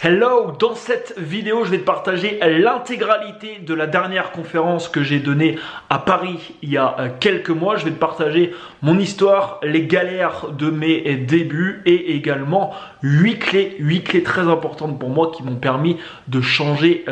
Hello, dans cette vidéo, je vais te partager l'intégralité de la dernière conférence que j'ai donnée à Paris il y a quelques mois. Je vais te partager mon histoire, les galères de mes débuts et également 8 clés très importantes pour moi qui m'ont permis de changer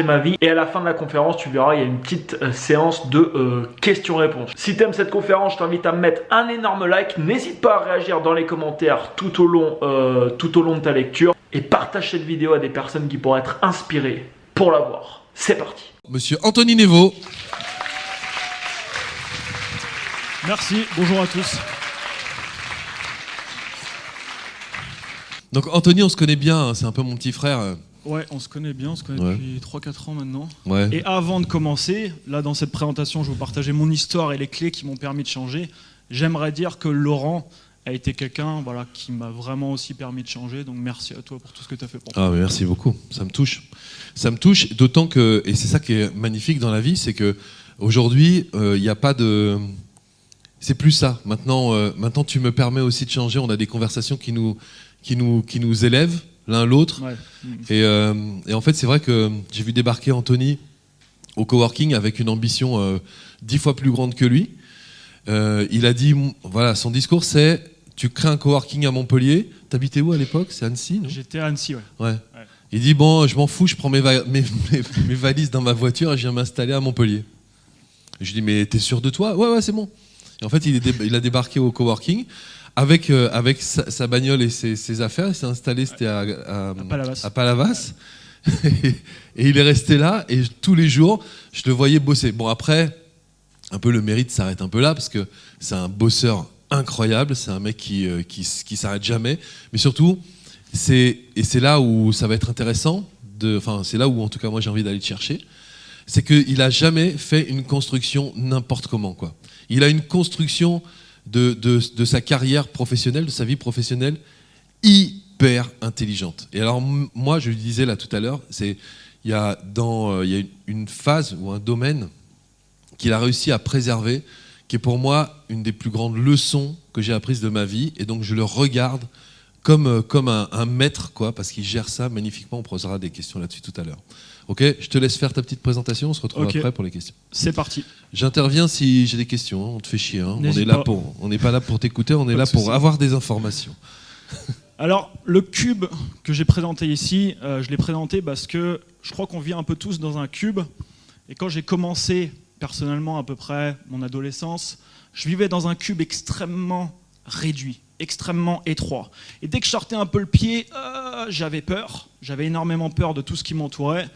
ma vie. Et à la fin de la conférence, tu verras, il y a une petite séance de questions-réponses. Si tu aimes cette conférence, je t'invite à me mettre un énorme like. N'hésite pas à réagir dans les commentaires tout au long de ta lecture. Et partage cette vidéo à des personnes qui pourraient être inspirées pour la voir. C'est parti. Monsieur Anthony Nevo. Merci, bonjour à tous. Donc Anthony, on se connaît bien, hein, c'est un peu mon petit frère. Ouais, on se connaît bien, on se connaît depuis 3-4 ans maintenant. Ouais. Et avant de commencer, là dans cette présentation, je vais vous partager mon histoire et les clés qui m'ont permis de changer. J'aimerais dire que Laurent a été quelqu'un qui m'a vraiment aussi permis de changer. Donc merci à toi pour tout ce que tu as fait pour moi. Ah, mais merci beaucoup, ça me touche. Ça me touche, d'autant que, et c'est ça qui est magnifique dans la vie, c'est que aujourd'hui, il n'y a pas de... C'est plus ça. Maintenant, tu me permets aussi de changer. On a des conversations qui nous élèvent l'un l'autre. Ouais. Et en fait, c'est vrai que j'ai vu débarquer Anthony au coworking avec une ambition 10 fois plus grande que lui. Il a dit, voilà, son discours c'est: tu crées un coworking à Montpellier. T'habitais où à l'époque? C'est Annecy, non? J'étais à Annecy, ouais. Il dit, bon, je m'en fous, je prends mes valises dans ma voiture et je viens m'installer à Montpellier. Et je lui dis, mais t'es sûr de toi? Ouais, c'est bon. Et en fait, il a débarqué au coworking avec sa bagnole et ses affaires. Il s'est installé, c'était à Palavas. Et il est resté là et tous les jours, je le voyais bosser. Bon, après, un peu le mérite s'arrête un peu là parce que c'est un bosseur incroyable, c'est un mec qui s'arrête jamais, mais surtout c'est là où ça va être intéressant, c'est là où en tout cas moi j'ai envie d'aller le chercher, c'est qu'il a jamais fait une construction n'importe comment, quoi. Il a une construction de sa carrière professionnelle, de sa vie professionnelle hyper intelligente. Et alors moi je lui disais là tout à l'heure, il y a une phase ou un domaine qu'il a réussi à préserver, qui est pour moi une des plus grandes leçons que j'ai apprises de ma vie, et donc je le regarde comme un maître, quoi, parce qu'il gère ça magnifiquement. On posera des questions là-dessus tout à l'heure. Ok, je te laisse faire ta petite présentation, on se retrouve après pour les questions. C'est parti. J'interviens si j'ai des questions, hein, on te fait chier, hein. On n'est pas là pour t'écouter, on est là pour avoir des informations. Alors, le cube que j'ai présenté ici, je l'ai présenté parce que je crois qu'on vit un peu tous dans un cube, et quand j'ai commencé personnellement, à peu près mon adolescence, je vivais dans un cube extrêmement réduit, extrêmement étroit. Et dès que je sortais un peu le pied, j'avais peur. J'avais énormément peur de tout ce qui m'entourait.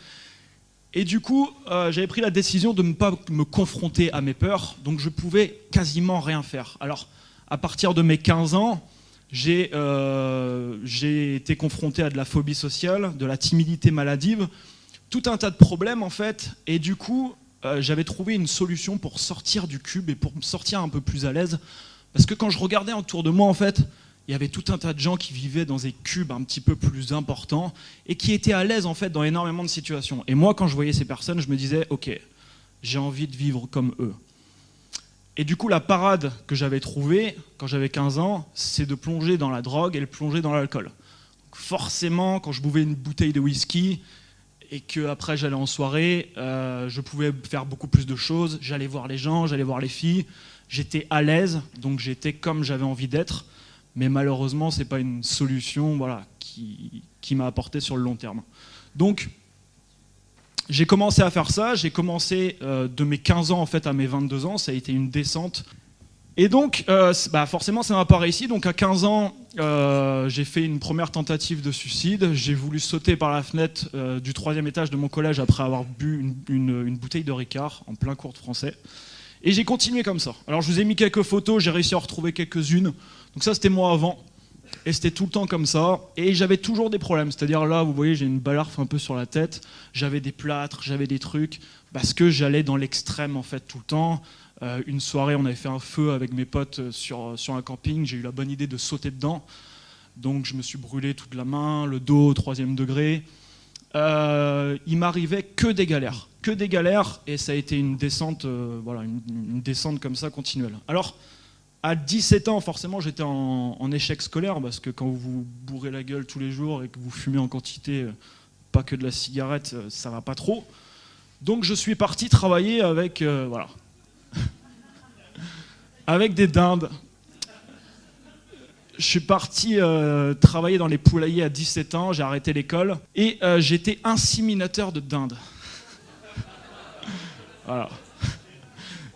Et du coup, j'avais pris la décision de ne pas me confronter à mes peurs, donc je pouvais quasiment rien faire. Alors, à partir de mes 15 ans, j'ai été confronté à de la phobie sociale, de la timidité maladive, tout un tas de problèmes en fait, et du coup, j'avais trouvé une solution pour sortir du cube et pour me sortir un peu plus à l'aise. Parce que quand je regardais autour de moi, en fait, il y avait tout un tas de gens qui vivaient dans des cubes un petit peu plus importants et qui étaient à l'aise en fait dans énormément de situations. Et moi, quand je voyais ces personnes, je me disais, ok, j'ai envie de vivre comme eux. Et du coup, la parade que j'avais trouvée quand j'avais 15 ans, c'est de plonger dans la drogue et de plonger dans l'alcool. Donc forcément, quand je buvais une bouteille de whisky et qu'après j'allais en soirée, je pouvais faire beaucoup plus de choses, j'allais voir les gens, j'allais voir les filles, j'étais à l'aise, donc j'étais comme j'avais envie d'être, mais malheureusement c'est pas une solution qui m'a apporté sur le long terme. Donc j'ai commencé à faire ça, j'ai commencé de mes 15 ans en fait à mes 22 ans, ça a été une descente. Et donc, forcément, ça m'a pas réussi. Donc, à 15 ans, j'ai fait une première tentative de suicide. J'ai voulu sauter par la fenêtre du 3e étage de mon collège après avoir bu une bouteille de Ricard en plein cours de français. Et j'ai continué comme ça. Alors, je vous ai mis quelques photos, j'ai réussi à en retrouver quelques-unes. Donc ça, c'était moi avant. Et c'était tout le temps comme ça. Et j'avais toujours des problèmes. C'est-à-dire là, vous voyez, j'ai une balarfe un peu sur la tête. J'avais des plâtres, j'avais des trucs. Parce que j'allais dans l'extrême, en fait, tout le temps. Une soirée, on avait fait un feu avec mes potes sur un camping. J'ai eu la bonne idée de sauter dedans. Donc je me suis brûlé toute la main, le dos au 3e degré. Il m'arrivait que des galères. Et ça a été une descente, une descente comme ça continuelle. Alors, À 17 ans, forcément, j'étais en échec scolaire parce que quand vous vous bourrez la gueule tous les jours et que vous fumez en quantité, pas que de la cigarette, ça va pas trop. Donc je suis parti travailler avec, voilà, avec des dindes. Je suis parti travailler dans les poulaillers à 17 ans, j'ai arrêté l'école et j'étais inséminateur de dindes. Voilà,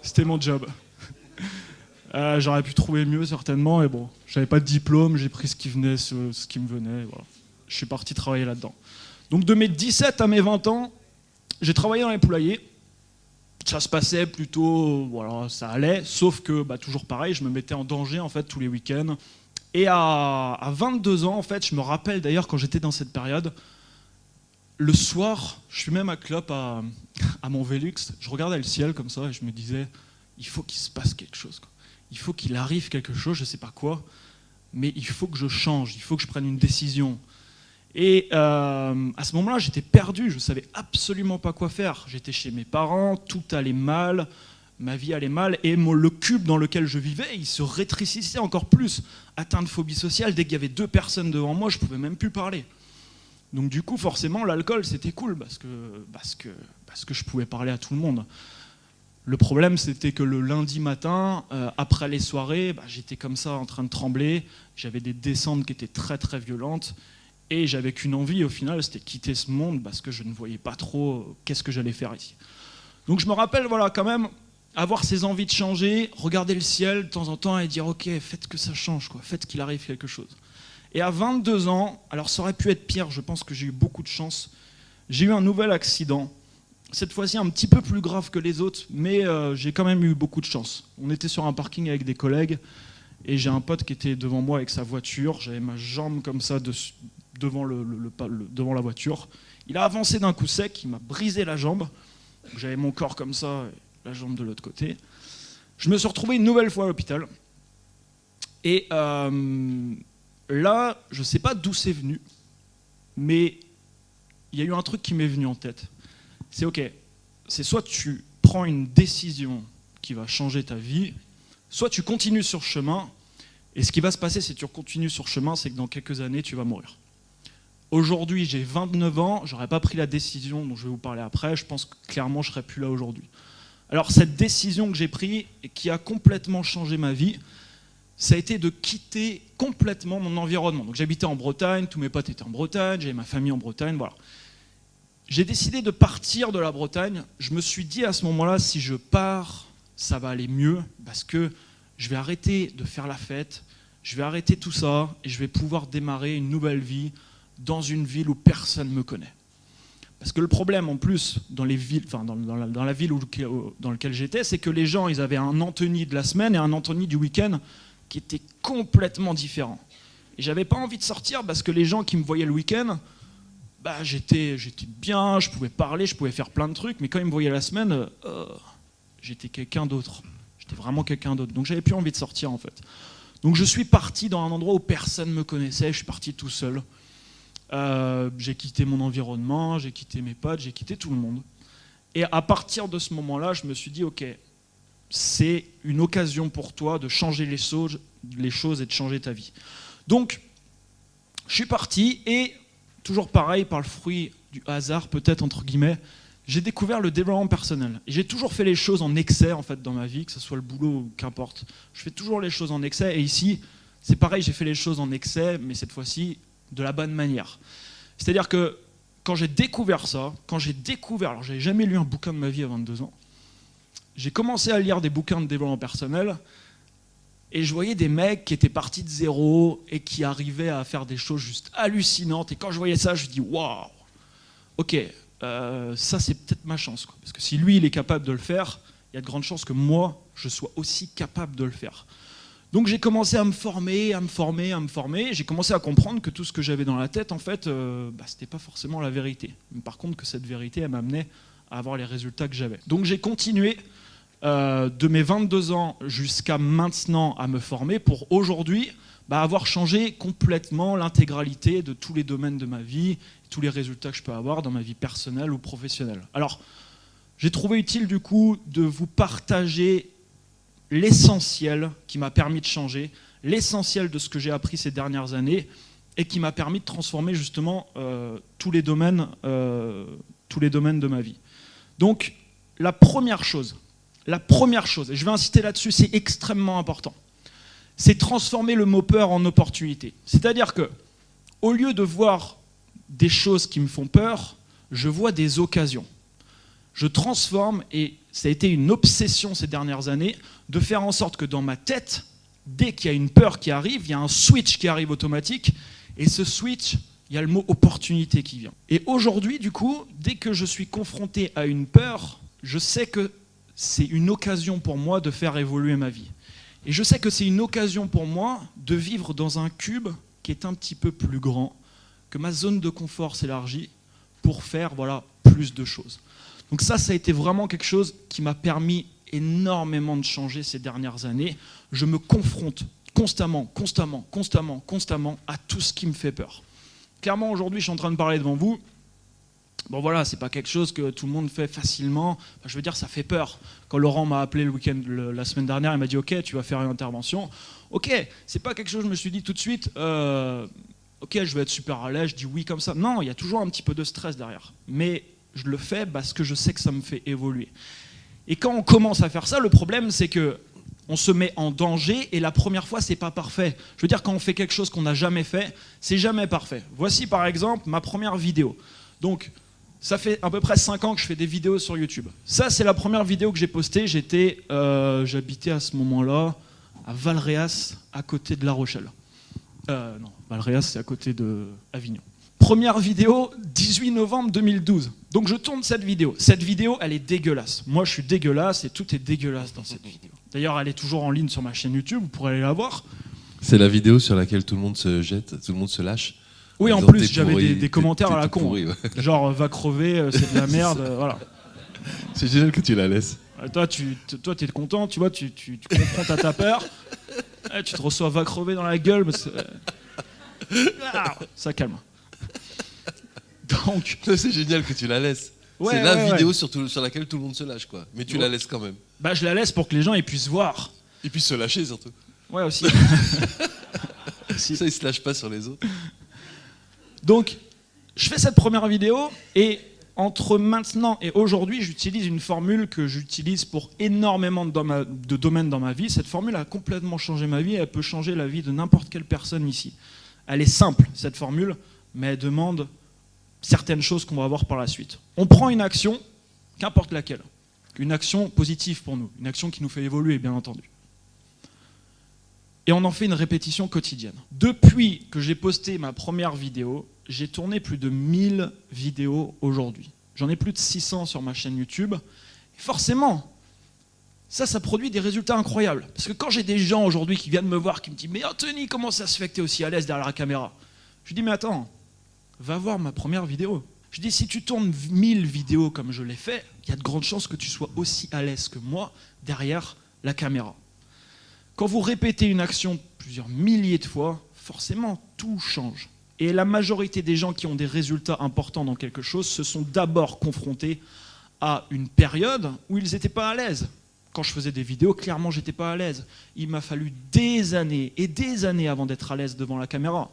c'était mon job. J'aurais pu trouver mieux certainement, mais bon, j'avais pas de diplôme, j'ai pris ce qui venait, ce qui me venait, voilà. Je suis parti travailler là-dedans. Donc de mes 17 à mes 20 ans, j'ai travaillé dans les poulaillers. Ça se passait plutôt, voilà, ça allait, sauf que toujours pareil, je me mettais en danger en fait tous les week-ends. Et à 22 ans, en fait, je me rappelle d'ailleurs quand j'étais dans cette période, le soir, je suis même à clope à mon Velux, je regardais le ciel comme ça et je me disais, il faut qu'il se passe quelque chose, quoi. Il faut qu'il arrive quelque chose, je ne sais pas quoi, mais il faut que je change, il faut que je prenne une décision. Et à ce moment-là, j'étais perdu, je ne savais absolument pas quoi faire. J'étais chez mes parents, tout allait mal, ma vie allait mal, et le cube dans lequel je vivais, il se rétrécissait encore plus. Atteint de phobie sociale, dès qu'il y avait 2 personnes devant moi, je ne pouvais même plus parler. Donc du coup, forcément, l'alcool, c'était cool, parce que je pouvais parler à tout le monde. Le problème, c'était que le lundi matin, après les soirées, j'étais comme ça en train de trembler, j'avais des descentes qui étaient très très violentes, et j'avais qu'une envie au final, c'était quitter ce monde, parce que je ne voyais pas trop qu'est-ce que j'allais faire ici. Donc je me rappelle, voilà, quand même, avoir ces envies de changer, regarder le ciel de temps en temps et dire « Ok, faites que ça change, quoi, faites qu'il arrive quelque chose ». Et à 22 ans, alors ça aurait pu être pire, je pense que j'ai eu beaucoup de chance, j'ai eu un nouvel accident. Cette fois-ci un petit peu plus grave que les autres, mais j'ai quand même eu beaucoup de chance. On était sur un parking avec des collègues, et j'ai un pote qui était devant moi avec sa voiture, j'avais ma jambe comme ça devant la voiture. Il a avancé d'un coup sec, il m'a brisé la jambe, j'avais mon corps comme ça, et la jambe de l'autre côté. Je me suis retrouvé une nouvelle fois à l'hôpital, et là, je ne sais pas d'où c'est venu, mais il y a eu un truc qui m'est venu en tête. C'est ok, c'est soit tu prends une décision qui va changer ta vie, soit tu continues sur ce chemin, et ce qui va se passer si tu continues sur ce chemin, c'est que dans quelques années, tu vas mourir. Aujourd'hui, j'ai 29 ans, j'aurais pas pris la décision dont je vais vous parler après, je pense que clairement, je serais plus là aujourd'hui. Alors cette décision que j'ai prise, et qui a complètement changé ma vie, ça a été de quitter complètement mon environnement. Donc j'habitais en Bretagne, tous mes potes étaient en Bretagne, j'avais ma famille en Bretagne, voilà. J'ai décidé de partir de la Bretagne. Je me suis dit à ce moment-là, si je pars, ça va aller mieux, parce que je vais arrêter de faire la fête, je vais arrêter tout ça, et je vais pouvoir démarrer une nouvelle vie dans une ville où personne ne me connaît. Parce que le problème, en plus, dans les villes, enfin, dans la ville dans laquelle j'étais, c'est que les gens, ils avaient un Anthony de la semaine et un Anthony du week-end qui étaient complètement différents. Et j'avais pas envie de sortir parce que les gens qui me voyaient le week-end, j'étais bien, je pouvais parler, je pouvais faire plein de trucs, mais quand ils me voyaient la semaine, j'étais quelqu'un d'autre. J'étais vraiment quelqu'un d'autre. Donc j'avais plus envie de sortir en fait. Donc je suis parti dans un endroit où personne ne me connaissait, je suis parti tout seul. J'ai quitté mon environnement, j'ai quitté mes potes, j'ai quitté tout le monde. Et à partir de ce moment-là, je me suis dit, ok, c'est une occasion pour toi de changer les choses et de changer ta vie. Donc, je suis parti et, toujours pareil, par le fruit du hasard, peut-être entre guillemets, j'ai découvert le développement personnel. Et j'ai toujours fait les choses en excès en fait dans ma vie, que ce soit le boulot ou qu'importe. Je fais toujours les choses en excès et ici, c'est pareil, j'ai fait les choses en excès, mais cette fois-ci, de la bonne manière. C'est-à-dire que quand j'ai découvert ça, alors j'avais jamais lu un bouquin de ma vie à 22 ans, j'ai commencé à lire des bouquins de développement personnel et je voyais des mecs qui étaient partis de zéro et qui arrivaient à faire des choses juste hallucinantes. Et quand je voyais ça, je me dis waouh, ok, ça c'est peut-être ma chance, quoi. Parce que si lui il est capable de le faire, il y a de grandes chances que moi je sois aussi capable de le faire. Donc j'ai commencé à me former, j'ai commencé à comprendre que tout ce que j'avais dans la tête, en fait, c'était pas forcément la vérité. Mais par contre, que cette vérité, elle m'amenait à avoir les résultats que j'avais. Donc j'ai continué de mes 22 ans jusqu'à maintenant à me former pour aujourd'hui avoir changé complètement l'intégralité de tous les domaines de ma vie, tous les résultats que je peux avoir dans ma vie personnelle ou professionnelle. Alors, j'ai trouvé utile du coup de vous partager l'essentiel qui m'a permis de changer, l'essentiel de ce que j'ai appris ces dernières années et qui m'a permis de transformer justement tous les domaines de ma vie. Donc, la première chose, et je vais insister là-dessus, c'est extrêmement important, c'est transformer le mot peur en opportunité. C'est-à-dire que, au lieu de voir des choses qui me font peur, je vois des occasions. Je transforme, et ça a été une obsession ces dernières années, de faire en sorte que dans ma tête, dès qu'il y a une peur qui arrive, il y a un switch qui arrive automatique, et ce switch, il y a le mot opportunité qui vient. Et aujourd'hui, du coup, dès que je suis confronté à une peur, je sais que c'est une occasion pour moi de faire évoluer ma vie. Et je sais que c'est une occasion pour moi de vivre dans un cube qui est un petit peu plus grand, que ma zone de confort s'élargit pour faire plus de choses. Donc ça a été vraiment quelque chose qui m'a permis énormément de changer ces dernières années. Je me confronte constamment à tout ce qui me fait peur. Clairement, aujourd'hui, je suis en train de parler devant vous. Bon voilà, c'est pas quelque chose que tout le monde fait facilement. Enfin, je veux dire, ça fait peur. Quand Laurent m'a appelé la semaine dernière, il m'a dit « Ok, tu vas faire une intervention. » Ok, c'est pas quelque chose, je me suis dit tout de suite ok, je vais être super à l'aise, je dis oui comme ça. Non, il y a toujours un petit peu de stress derrière. Mais je le fais parce que je sais que ça me fait évoluer. Et quand on commence à faire ça, le problème, c'est que on se met en danger et la première fois, c'est pas parfait. Je veux dire, quand on fait quelque chose qu'on n'a jamais fait, c'est jamais parfait. Voici par exemple ma première vidéo. Donc, ça fait à peu près 5 ans que je fais des vidéos sur YouTube. Ça, c'est la première vidéo que j'ai postée. J'habitais à ce moment-là à Valréas, à côté de La Rochelle. Non, Valréas, c'est à côté de Avignon. Première vidéo, 18 novembre 2012. Donc je tourne cette vidéo. Cette vidéo, elle est dégueulasse. Moi, je suis dégueulasse et tout est dégueulasse dans cette vidéo. D'ailleurs, elle est toujours en ligne sur ma chaîne YouTube, vous pourrez aller la voir. C'est la vidéo sur laquelle tout le monde se jette, tout le monde se lâche. Oui, en plus, j'avais des commentaires à la con. Pourri, ouais. Genre, va crever, c'est de la merde, voilà. C'est génial que tu la laisses. Toi, t'es content, tu vois, tu confrontes à ta peur. Tu te reçois va crever dans la gueule, mais ça calme. Donc, c'est génial que tu la laisses. Ouais, c'est la vidéo sur laquelle tout le monde se lâche, quoi. Mais tu la laisses quand même. Bah, je la laisse pour que les gens ils puissent voir. Ils puissent se lâcher surtout. Ouais, aussi. Ça, ils se lâchent pas sur les autres. Donc, je fais cette première vidéo et entre maintenant et aujourd'hui, j'utilise une formule que j'utilise pour énormément de domaines dans ma vie. Cette formule a complètement changé ma vie et elle peut changer la vie de n'importe quelle personne ici. Elle est simple, cette formule, mais elle demande certaines choses qu'on va voir par la suite. On prend une action, qu'importe laquelle, une action positive pour nous, une action qui nous fait évoluer, bien entendu. Et on en fait une répétition quotidienne. Depuis que j'ai posté ma première vidéo, j'ai tourné plus de 1000 vidéos aujourd'hui. J'en ai plus de 600 sur ma chaîne YouTube. Et forcément, ça produit des résultats incroyables. Parce que quand j'ai des gens aujourd'hui qui viennent me voir, qui me disent « Mais Anthony, comment ça se fait que tu es aussi à l'aise derrière la caméra ?» Je dis « Mais attends, va voir ma première vidéo. » Je dis « Si tu tournes 1000 vidéos comme je l'ai fait, il y a de grandes chances que tu sois aussi à l'aise que moi derrière la caméra. » Quand vous répétez une action plusieurs milliers de fois, forcément, tout change. Et la majorité des gens qui ont des résultats importants dans quelque chose se sont d'abord confrontés à une période où ils n'étaient pas à l'aise. Quand je faisais des vidéos, clairement, j'étais pas à l'aise. Il m'a fallu des années et des années avant d'être à l'aise devant la caméra.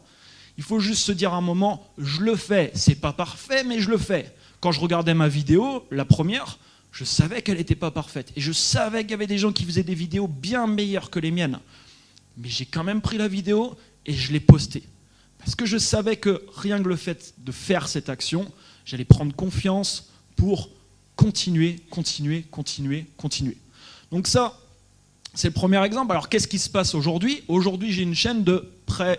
Il faut juste se dire à un moment, je le fais. C'est pas parfait, mais je le fais. Quand je regardais ma vidéo, la première, je savais qu'elle n'était pas parfaite. Et je savais qu'il y avait des gens qui faisaient des vidéos bien meilleures que les miennes. Mais j'ai quand même pris la vidéo et je l'ai postée. Parce que je savais que rien que le fait de faire cette action, j'allais prendre confiance pour continuer. Donc ça, c'est le premier exemple. Alors qu'est-ce qui se passe aujourd'hui ? Aujourd'hui, j'ai une chaîne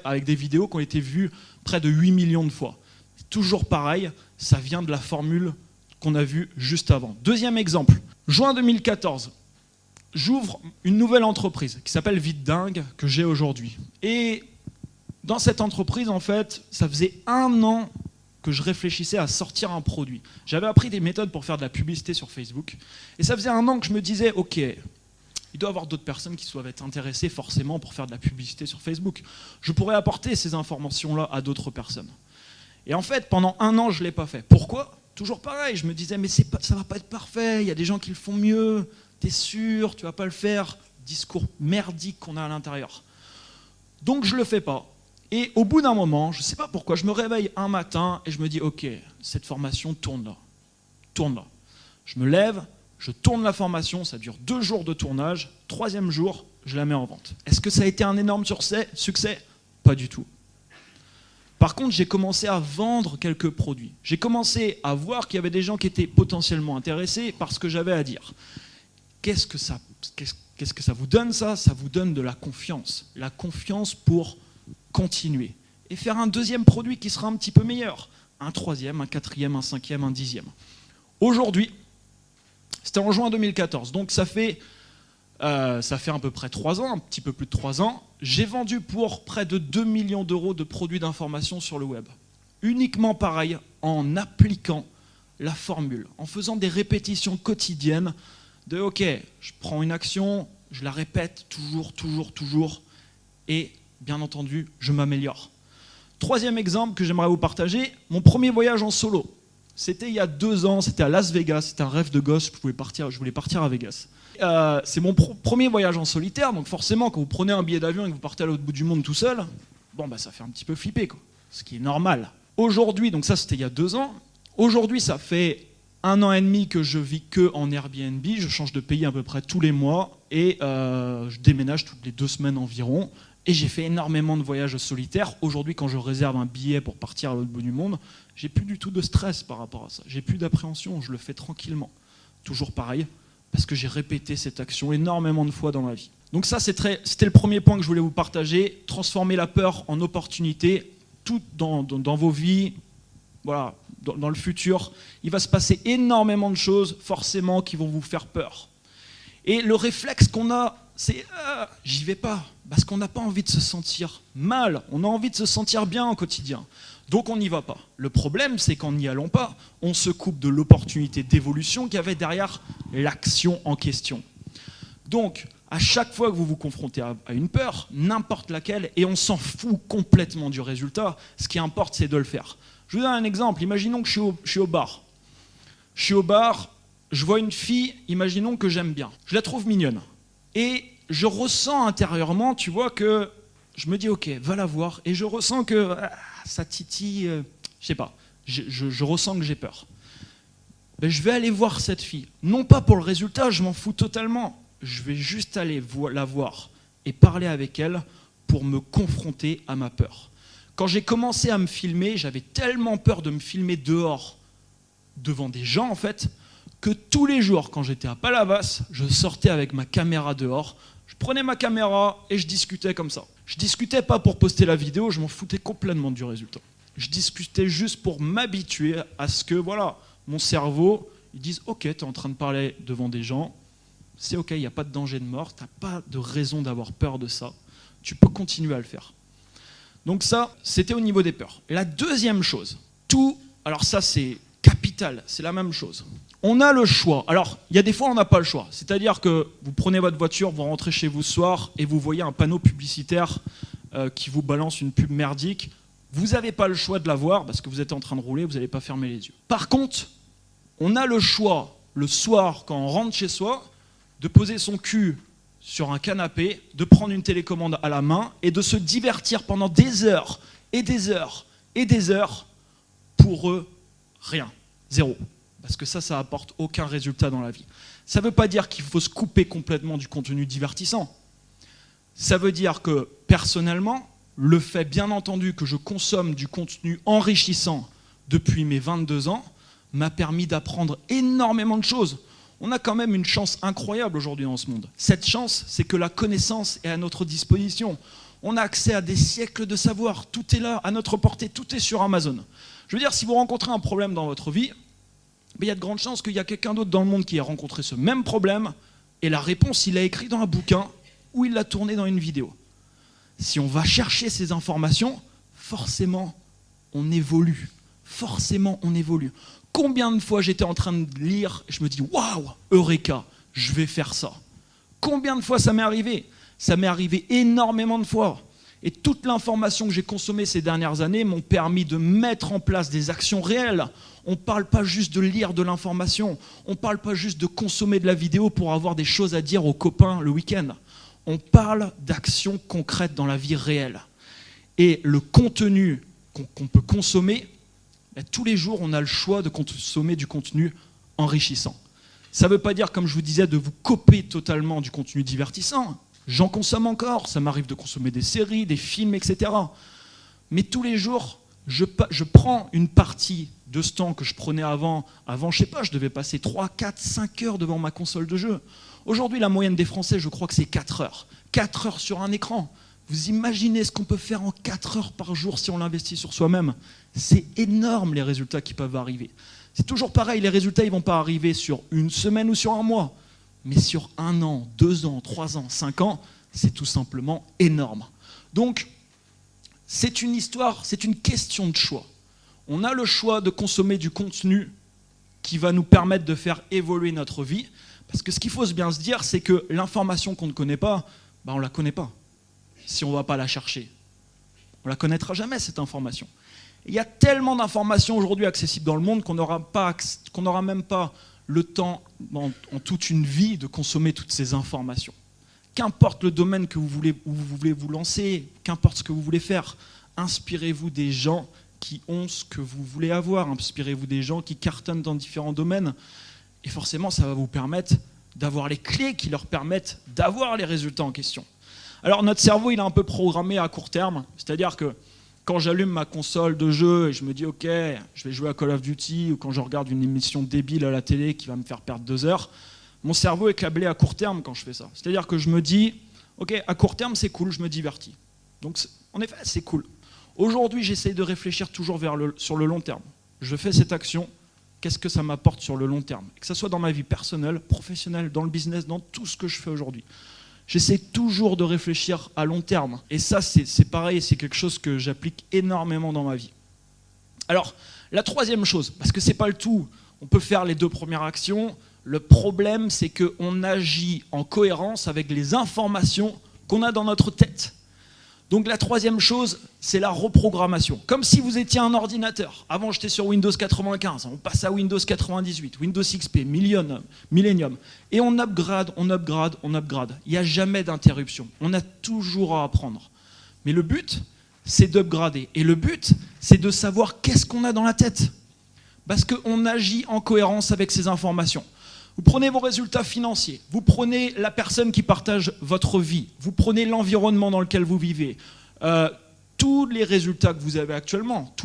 avec des vidéos qui ont été vues près de 8 millions de fois. Toujours pareil, ça vient de la formule qu'on a vue juste avant. Deuxième exemple, juin 2014, j'ouvre une nouvelle entreprise qui s'appelle Vite Dingue, que j'ai aujourd'hui. Et dans cette entreprise, en fait, ça faisait 1 an que je réfléchissais à sortir un produit. J'avais appris des méthodes pour faire de la publicité sur Facebook. Et ça faisait 1 an que je me disais, ok, il doit y avoir d'autres personnes qui doivent être intéressées forcément pour faire de la publicité sur Facebook. Je pourrais apporter ces informations-là à d'autres personnes. Et en fait, pendant 1 an, je ne l'ai pas fait. Pourquoi ? Toujours pareil, je me disais, mais ça ne va pas être parfait, il y a des gens qui le font mieux, t'es sûr, tu ne vas pas le faire discours merdique qu'on a à l'intérieur. Donc je le fais pas. Et au bout d'un moment, je ne sais pas pourquoi, je me réveille un matin et je me dis ok, cette formation tourne là. Tourne là. Je me lève, je tourne la formation, ça dure 2 jours de tournage, 3e jour, je la mets en vente. Est-ce que ça a été un énorme succès? Pas du tout. Par contre, j'ai commencé à vendre quelques produits. J'ai commencé à voir qu'il y avait des gens qui étaient potentiellement intéressés par ce que j'avais à dire. Qu'est-ce que ça vous donne ça? Ça vous donne de la confiance. La confiance pour continuer. Et faire un 2e produit qui sera un petit peu meilleur. Un 3e, un 4e, un 5e, un 10e. Aujourd'hui, c'était en juin 2014, donc ça fait à peu près 3 ans, un petit peu plus de 3 ans, j'ai vendu pour près de 2 millions d'euros de produits d'information sur le web. Uniquement pareil, en appliquant la formule, en faisant des répétitions quotidiennes de ok, je prends une action, je la répète toujours, et bien entendu, je m'améliore. 3e exemple que j'aimerais vous partager, mon premier voyage en solo. C'était il y a 2 ans, c'était à Las Vegas, c'était un rêve de gosse, je voulais partir à Vegas. C'est mon premier voyage en solitaire, donc forcément quand vous prenez un billet d'avion et que vous partez à l'autre bout du monde tout seul, bon bah ça fait un petit peu flipper quoi, ce qui est normal. Aujourd'hui, donc ça c'était il y a 2 ans, aujourd'hui ça fait 1 an et demi que je vis que en Airbnb, je change de pays à peu près tous les mois et je déménage toutes les 2 semaines environ. Et j'ai fait énormément de voyages solitaires. Aujourd'hui, quand je réserve un billet pour partir à l'autre bout du monde, j'ai plus du tout de stress par rapport à ça. J'ai plus d'appréhension, je le fais tranquillement. Toujours pareil, parce que j'ai répété cette action énormément de fois dans ma vie. Donc ça, c'était le premier point que je voulais vous partager. Transformer la peur en opportunité, tout dans vos vies, voilà, dans le futur. Il va se passer énormément de choses, forcément, qui vont vous faire peur. Et le réflexe qu'on a, c'est j'y vais pas, parce qu'on n'a pas envie de se sentir mal, on a envie de se sentir bien au quotidien. Donc on n'y va pas. Le problème, c'est qu'en n'y allant pas, on se coupe de l'opportunité d'évolution qu'il y avait derrière l'action en question. Donc, à chaque fois que vous vous confrontez à une peur, n'importe laquelle, et on s'en fout complètement du résultat, ce qui importe, c'est de le faire. Je vous donne un exemple. Imaginons que je suis au bar. Je suis au bar, je vois une fille, imaginons que j'aime bien. Je la trouve mignonne. Et je ressens intérieurement, tu vois, que je me dis, ok, va la voir. Et je ressens que ça titille, je sais pas, je ressens que j'ai peur. Ben, je vais aller voir cette fille. Non pas pour le résultat, je m'en fous totalement. Je vais juste aller la voir et parler avec elle pour me confronter à ma peur. Quand j'ai commencé à me filmer, j'avais tellement peur de me filmer dehors, devant des gens en fait, que tous les jours, quand j'étais à Palavas, je sortais avec ma caméra dehors, je prenais ma caméra et je discutais comme ça. Je discutais pas pour poster la vidéo, je m'en foutais complètement du résultat. Je discutais juste pour m'habituer à ce que, voilà, mon cerveau, il dise « Ok, tu es en train de parler devant des gens, c'est ok, il n'y a pas de danger de mort, tu n'as pas de raison d'avoir peur de ça, tu peux continuer à le faire. » Donc ça, c'était au niveau des peurs. Et la deuxième chose, alors ça c'est capital, c'est la même chose. On a le choix. Alors, il y a des fois, on n'a pas le choix. C'est-à-dire que vous prenez votre voiture, vous rentrez chez vous ce soir et vous voyez un panneau publicitaire qui vous balance une pub merdique. Vous n'avez pas le choix de la voir parce que vous êtes en train de rouler, vous n'allez pas fermer les yeux. Par contre, on a le choix, le soir, quand on rentre chez soi, de poser son cul sur un canapé, de prendre une télécommande à la main et de se divertir pendant des heures et des heures et des heures pour rien, zéro. Parce que ça apporte aucun résultat dans la vie. Ça ne veut pas dire qu'il faut se couper complètement du contenu divertissant. Ça veut dire que, personnellement, le fait, bien entendu, que je consomme du contenu enrichissant depuis mes 22 ans m'a permis d'apprendre énormément de choses. On a quand même une chance incroyable aujourd'hui dans ce monde. Cette chance, c'est que la connaissance est à notre disposition. On a accès à des siècles de savoir. Tout est là, à notre portée, tout est sur Amazon. Je veux dire, si vous rencontrez un problème dans votre vie, il y a de grandes chances qu'il y a quelqu'un d'autre dans le monde qui ait rencontré ce même problème et la réponse, il l'a écrit dans un bouquin ou il l'a tourné dans une vidéo. Si on va chercher ces informations, forcément, on évolue. Forcément, on évolue. Combien de fois j'étais en train de lire et je me dis « Waouh, Eureka, je vais faire ça ». Combien de fois ça m'est arrivé ? Ça m'est arrivé énormément de fois. Et toute l'information que j'ai consommée ces dernières années m'ont permis de mettre en place des actions réelles. On ne parle pas juste de lire de l'information, on ne parle pas juste de consommer de la vidéo pour avoir des choses à dire aux copains le week-end. On parle d'actions concrètes dans la vie réelle. Et le contenu qu'on peut consommer, tous les jours, on a le choix de consommer du contenu enrichissant. Ça ne veut pas dire, comme je vous disais, de vous couper totalement du contenu divertissant. J'en consomme encore, ça m'arrive de consommer des séries, des films, etc. Mais tous les jours, je prends une partie de ce temps que je prenais avant, je sais pas, je devais passer 3, 4, 5 heures devant ma console de jeu. Aujourd'hui, la moyenne des Français, je crois que c'est 4 heures. 4 heures sur un écran. Vous imaginez ce qu'on peut faire en 4 heures par jour si on l'investit sur soi-même? C'est énorme les résultats qui peuvent arriver. C'est toujours pareil, les résultats ils vont pas arriver sur une semaine ou sur un mois. Mais sur 1 an, 2 ans, 3 ans, 5 ans, c'est tout simplement énorme. Donc, c'est une histoire, c'est une question de choix. On a le choix de consommer du contenu qui va nous permettre de faire évoluer notre vie. Parce que ce qu'il faut bien se dire, c'est que l'information qu'on ne connaît pas, on ne la connaît pas. Si on ne va pas la chercher, on ne la connaîtra jamais, cette information. Il y a tellement d'informations aujourd'hui accessibles dans le monde qu'on n'aura même pas le temps, en toute une vie, de consommer toutes ces informations. Qu'importe le domaine où vous voulez vous lancer, qu'importe ce que vous voulez faire, inspirez-vous des gens qui ont ce que vous voulez avoir, inspirez-vous des gens qui cartonnent dans différents domaines, et forcément ça va vous permettre d'avoir les clés qui leur permettent d'avoir les résultats en question. Alors notre cerveau il est un peu programmé à court terme, c'est-à-dire que quand j'allume ma console de jeu et je me dis ok, je vais jouer à Call of Duty, ou quand je regarde une émission débile à la télé qui va me faire perdre 2 heures, mon cerveau est câblé à court terme quand je fais ça. C'est-à-dire que je me dis ok, à court terme c'est cool, je me divertis. Donc en effet c'est cool. Aujourd'hui j'essaye de réfléchir toujours sur le long terme. Je fais cette action, qu'est-ce que ça m'apporte sur le long terme? Que ce soit dans ma vie personnelle, professionnelle, dans le business, dans tout ce que je fais aujourd'hui. J'essaie toujours de réfléchir à long terme. Et ça, c'est pareil, c'est quelque chose que j'applique énormément dans ma vie. Alors, la troisième chose, parce que c'est pas le tout, on peut faire les 2 premières actions. Le problème, c'est qu'on agit en cohérence avec les informations qu'on a dans notre tête. Donc la troisième chose, c'est la reprogrammation. Comme si vous étiez un ordinateur. Avant, j'étais sur Windows 95, on passe à Windows 98, Windows XP, Millennium. Et on upgrade, on upgrade, on upgrade. Il n'y a jamais d'interruption. On a toujours à apprendre. Mais le but, c'est d'upgrader. Et le but, c'est de savoir qu'est-ce qu'on a dans la tête. Parce qu'on agit en cohérence avec ces informations. Vous prenez vos résultats financiers, vous prenez la personne qui partage votre vie, vous prenez l'environnement dans lequel vous vivez, tous les résultats que vous avez actuellement,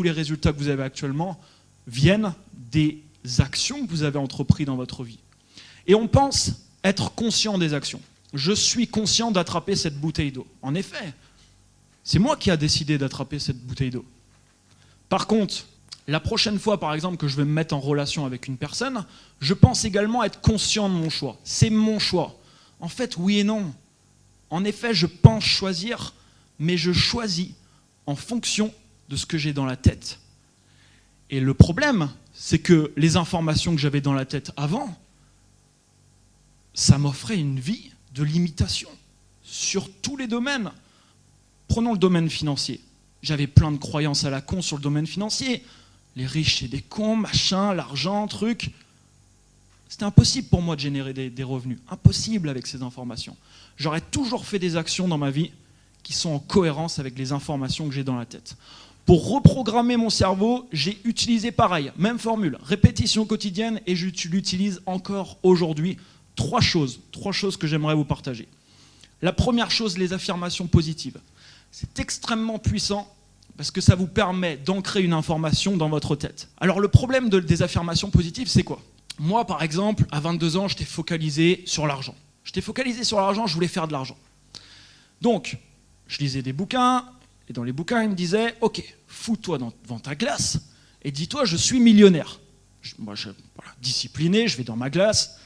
viennent des actions que vous avez entreprises dans votre vie. Et on pense être conscient des actions. Je suis conscient d'attraper cette bouteille d'eau. En effet, c'est moi qui ai décidé d'attraper cette bouteille d'eau. Par contre, la prochaine fois, par exemple, que je vais me mettre en relation avec une personne, je pense également être conscient de mon choix. C'est mon choix. En fait, oui et non. En effet, je pense choisir, mais je choisis en fonction de ce que j'ai dans la tête. Et le problème, c'est que les informations que j'avais dans la tête avant, ça m'offrait une vie de limitation sur tous les domaines. Prenons le domaine financier. J'avais plein de croyances à la con sur le domaine financier. Les riches, c'est des cons, machin, l'argent, truc. C'était impossible pour moi de générer des revenus. Impossible avec ces informations. J'aurais toujours fait des actions dans ma vie qui sont en cohérence avec les informations que j'ai dans la tête. Pour reprogrammer mon cerveau, j'ai utilisé pareil, même formule, répétition quotidienne, et je l'utilise encore aujourd'hui. 3 choses que j'aimerais vous partager. La première chose, les affirmations positives. C'est extrêmement puissant, parce que ça vous permet d'ancrer une information dans votre tête. Alors le problème des affirmations positives, c'est quoi? Moi, par exemple, à 22 ans, j'étais focalisé sur l'argent. Je voulais faire de l'argent. Donc, je lisais des bouquins, et dans les bouquins, ils me disaient « Ok, fous-toi devant ta glace, et dis-toi, je suis millionnaire. » Moi, voilà, discipliné, je vais dans ma glace.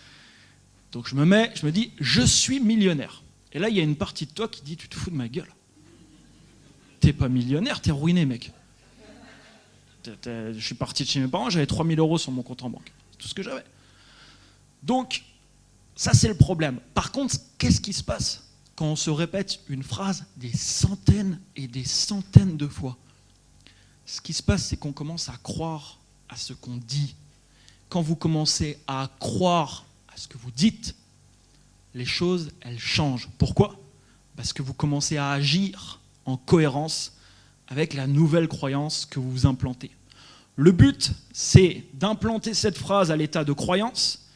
Donc je me dis « Je suis millionnaire. » Et là, il y a une partie de toi qui dit « Tu te fous de ma gueule. T'es pas millionnaire, t'es ruiné, mec. Je suis parti de chez mes parents, j'avais 3 000 € sur mon compte en banque. C'est tout ce que j'avais. Donc, ça c'est le problème. Par contre, qu'est-ce qui se passe quand on se répète une phrase des centaines et des centaines de fois? Ce qui se passe, c'est qu'on commence à croire à ce qu'on dit. Quand vous commencez à croire à ce que vous dites, les choses, elles changent. Pourquoi ? Parce que vous commencez à agir en cohérence avec la nouvelle croyance que vous vous implantez. Le but, c'est d'implanter cette phrase à l'état de croyance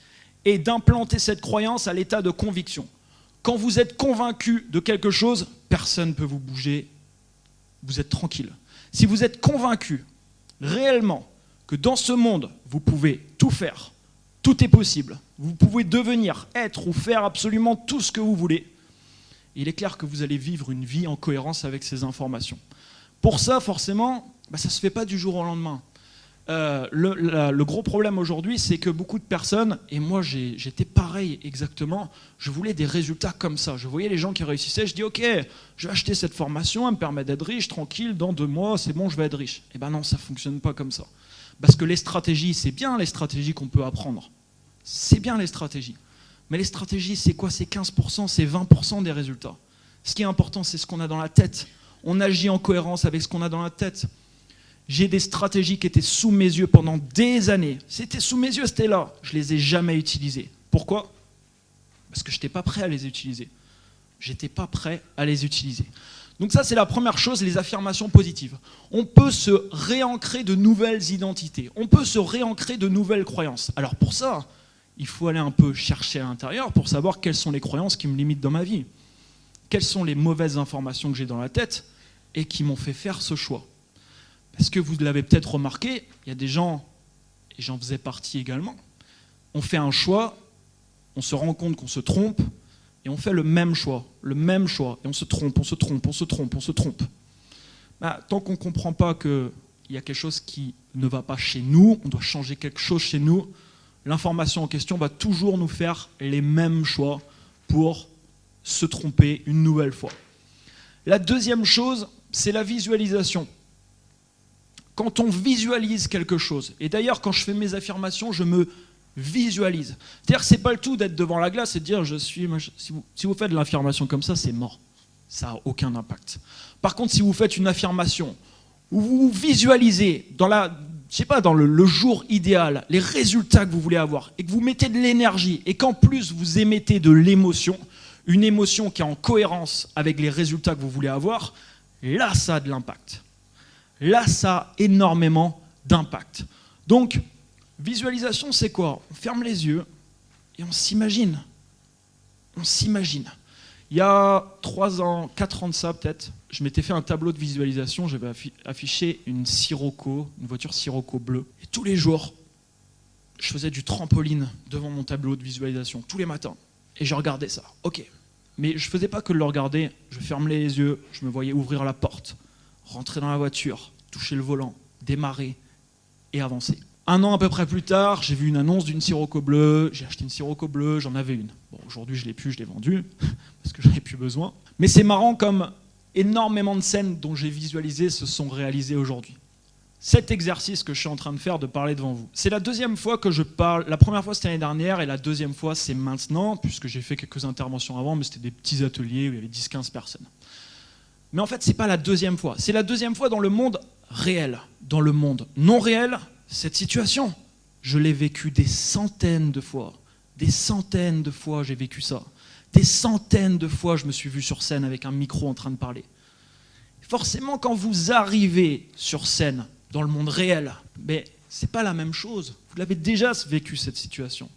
et d'implanter cette croyance à l'état de conviction. Quand vous êtes convaincu de quelque chose, personne ne peut vous bouger, vous êtes tranquille. Si vous êtes convaincu réellement que dans ce monde, vous pouvez tout faire, tout est possible, vous pouvez devenir, être ou faire absolument tout ce que vous voulez, il est clair que vous allez vivre une vie en cohérence avec ces informations. Pour ça, forcément, ça ne se fait pas du jour au lendemain. Le gros problème aujourd'hui, c'est que beaucoup de personnes, et moi j'étais pareil exactement, je voulais des résultats comme ça. Je voyais les gens qui réussissaient, je dis ok, je vais acheter cette formation, elle me permet d'être riche, tranquille, dans 2 mois, c'est bon, je vais être riche. Eh ben non, ça ne fonctionne pas comme ça. Parce que les stratégies, c'est bien les stratégies qu'on peut apprendre. C'est bien les stratégies. Mais les stratégies, c'est quoi? C'est 15%, c'est 20% des résultats. Ce qui est important, c'est ce qu'on a dans la tête. On agit en cohérence avec ce qu'on a dans la tête. J'ai des stratégies qui étaient sous mes yeux pendant des années. C'était sous mes yeux, c'était là. Je ne les ai jamais utilisées. Pourquoi? Parce que je n'étais pas prêt à les utiliser. J'étais pas prêt à les utiliser. Donc ça, c'est la première chose, les affirmations positives. On peut se réancrer de nouvelles identités. On peut se réancrer de nouvelles croyances. Alors pour ça, il faut aller un peu chercher à l'intérieur pour savoir quelles sont les croyances qui me limitent dans ma vie. Quelles sont les mauvaises informations que j'ai dans la tête et qui m'ont fait faire ce choix. Parce que vous l'avez peut-être remarqué, il y a des gens, et j'en faisais partie également, on fait un choix, on se rend compte qu'on se trompe, et on fait le même choix, et on se trompe, on se trompe, on se trompe, on se trompe. Tant qu'on ne comprend pas qu'il y a quelque chose qui ne va pas chez nous, on doit changer quelque chose chez nous, l'information en question va toujours nous faire les mêmes choix pour se tromper une nouvelle fois. La deuxième chose, c'est la visualisation. Quand on visualise quelque chose, et d'ailleurs quand je fais mes affirmations, je me visualise. C'est-à-dire que ce n'est pas le tout d'être devant la glace et de dire je suis... Si vous faites de l'affirmation comme ça, c'est mort. Ça n'a aucun impact. Par contre, si vous faites une affirmation où vous visualisez dans le jour idéal, les résultats que vous voulez avoir, et que vous mettez de l'énergie, et qu'en plus vous émettez de l'émotion, une émotion qui est en cohérence avec les résultats que vous voulez avoir, là ça a de l'impact. Là, ça a énormément d'impact. Donc, visualisation, c'est quoi? On ferme les yeux et on s'imagine. On s'imagine. Il y a 3 ans, 4 ans de ça peut-être, je m'étais fait un tableau de visualisation, j'avais affiché une Sirocco, une voiture Sirocco bleue. Et tous les jours, je faisais du trampoline devant mon tableau de visualisation, tous les matins. Et je regardais ça. Ok. Mais je ne faisais pas que le regarder, je fermais les yeux, je me voyais ouvrir la porte, rentrer dans la voiture, toucher le volant, démarrer et avancer. 1 an à peu près plus tard, j'ai vu une annonce d'une Sirocco bleue, j'ai acheté une Sirocco bleue, j'en avais une. Bon, aujourd'hui je ne l'ai plus, je l'ai vendue, parce que j'en ai plus besoin. Mais c'est marrant comme énormément de scènes dont j'ai visualisé se sont réalisées aujourd'hui. Cet exercice que je suis en train de faire, de parler devant vous, c'est la 2e fois que je parle. La première fois c'était l'année dernière et la 2e fois c'est maintenant, puisque j'ai fait quelques interventions avant, mais c'était des petits ateliers où il y avait 10-15 personnes. Mais en fait, ce n'est pas la 2e fois. C'est la 2e fois dans le monde réel. Dans le monde non réel, cette situation, je l'ai vécue des centaines de fois. Des centaines de fois, j'ai vécu ça. Des centaines de fois, je me suis vu sur scène avec un micro en train de parler. Forcément, quand vous arrivez sur scène, dans le monde réel, mais ce n'est pas la même chose. Vous l'avez déjà vécu, cette situation.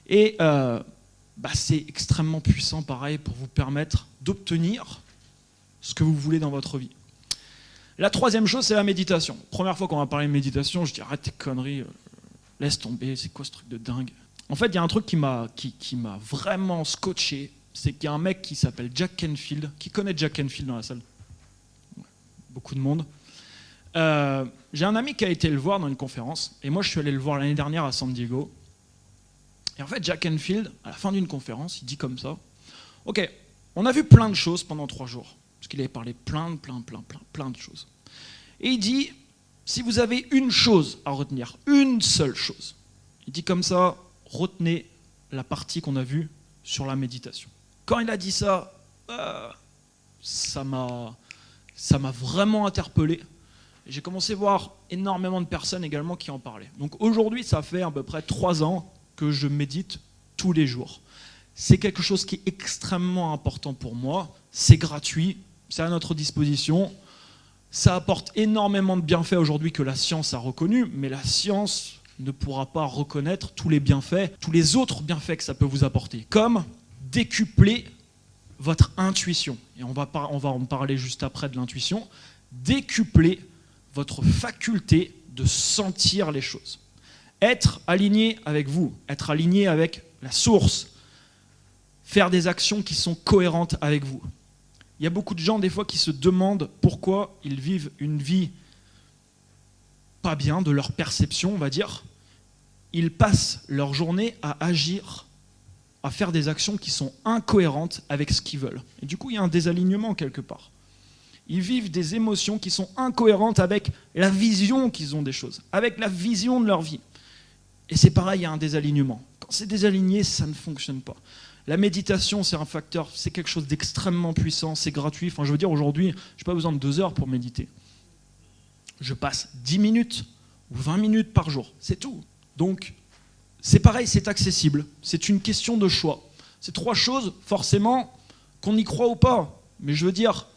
Et c'est extrêmement puissant, pareil, pour vous permettre d'obtenir ce que vous voulez dans votre vie. La 3e chose, c'est la méditation. Première fois qu'on va parler de méditation, je dis arrête tes conneries, laisse tomber, c'est quoi ce truc de dingue? En fait, il y a un truc qui m'a vraiment scotché, c'est qu'il y a un mec qui s'appelle Jack Canfield. Qui connaît Jack Canfield dans la salle? Beaucoup de monde. J'ai un ami qui a été le voir dans une conférence, et moi je suis allé le voir l'année dernière à San Diego. Et en fait, Jack Canfield, à la fin d'une conférence, il dit comme ça, ok, on a vu plein de choses pendant 3 jours. Parce qu'il avait parlé plein de choses. Et il dit, si vous avez une chose à retenir, une seule chose, il dit comme ça, retenez la partie qu'on a vue sur la méditation. Quand il a dit ça, ça m'a vraiment interpellé. Et j'ai commencé à voir énormément de personnes également qui en parlaient. Donc aujourd'hui, ça fait à peu près 3 ans que je médite tous les jours. C'est quelque chose qui est extrêmement important pour moi, c'est gratuit, c'est à notre disposition. Ça apporte énormément de bienfaits aujourd'hui que la science a reconnu, mais la science ne pourra pas reconnaître tous les bienfaits, tous les autres bienfaits que ça peut vous apporter, comme décupler votre intuition. Et on va en parler juste après de l'intuition. Décupler votre faculté de sentir les choses. Être aligné avec vous, être aligné avec la source, faire des actions qui sont cohérentes avec vous. Il y a beaucoup de gens des fois qui se demandent pourquoi ils vivent une vie pas bien de leur perception, on va dire. Ils passent leur journée à agir, à faire des actions qui sont incohérentes avec ce qu'ils veulent. Et du coup, il y a un désalignement quelque part. Ils vivent des émotions qui sont incohérentes avec la vision qu'ils ont des choses, avec la vision de leur vie. Et c'est pareil, il y a un désalignement. Quand c'est désaligné, ça ne fonctionne pas. La méditation, c'est un facteur, c'est quelque chose d'extrêmement puissant, c'est gratuit. Enfin, je veux dire, aujourd'hui, je n'ai pas besoin de 2 heures pour méditer. Je passe 10 minutes ou 20 minutes par jour, c'est tout. Donc, c'est pareil, c'est accessible. C'est une question de choix. C'est 3 choses, forcément, qu'on y croit ou pas. Mais je veux dire,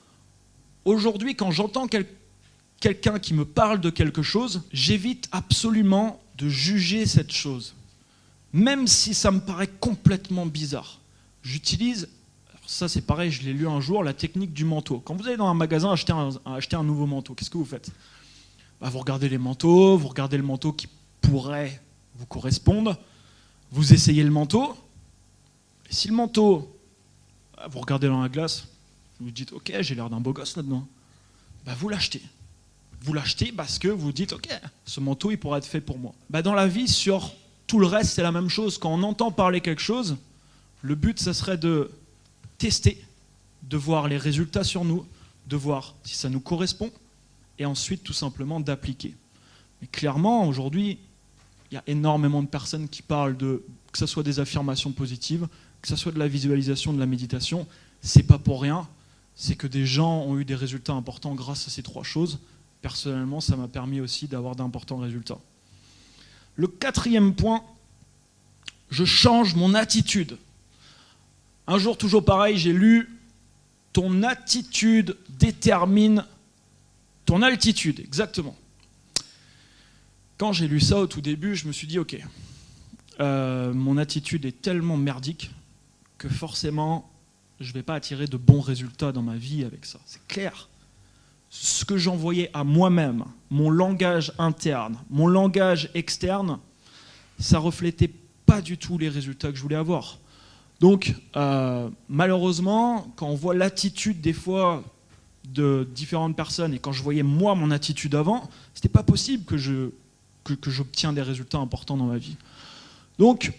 aujourd'hui, quand j'entends quelqu'un qui me parle de quelque chose, j'évite absolument de juger cette chose. Même si ça me paraît complètement bizarre. J'utilise, ça c'est pareil, je l'ai lu un jour, la technique du manteau. Quand vous allez dans un magasin acheter un nouveau manteau, qu'est-ce que vous faites ? Vous regardez les manteaux, vous regardez le manteau qui pourrait vous correspondre, vous essayez le manteau, et si le manteau, vous regardez dans la glace, vous vous dites « Ok, j'ai l'air d'un beau gosse là-dedans », vous l'achetez. Vous l'achetez parce que vous dites « Ok, ce manteau, il pourrait être fait pour moi ». Dans la vie, sur tout le reste, c'est la même chose. Quand on entend parler quelque chose, le but, ça serait de tester, de voir les résultats sur nous, de voir si ça nous correspond, et ensuite, tout simplement, d'appliquer. Mais clairement, aujourd'hui, il y a énormément de personnes qui parlent de, que ce soit des affirmations positives, que ce soit de la visualisation, de la méditation, c'est pas pour rien, c'est que des gens ont eu des résultats importants grâce à ces 3 choses. Personnellement, ça m'a permis aussi d'avoir d'importants résultats. Le 4e point, je change mon attitude. Un jour, toujours pareil, j'ai lu « Ton attitude détermine ton altitude », exactement. Quand j'ai lu ça au tout début, je me suis dit « Ok, mon attitude est tellement merdique que forcément, je ne vais pas attirer de bons résultats dans ma vie avec ça. » C'est clair. Ce que j'envoyais à moi-même, mon langage interne, mon langage externe, ça reflétait pas du tout les résultats que je voulais avoir. Donc, malheureusement, quand on voit l'attitude des fois de différentes personnes, et quand je voyais moi mon attitude avant, c'était pas possible que j'obtienne des résultats importants dans ma vie. Donc,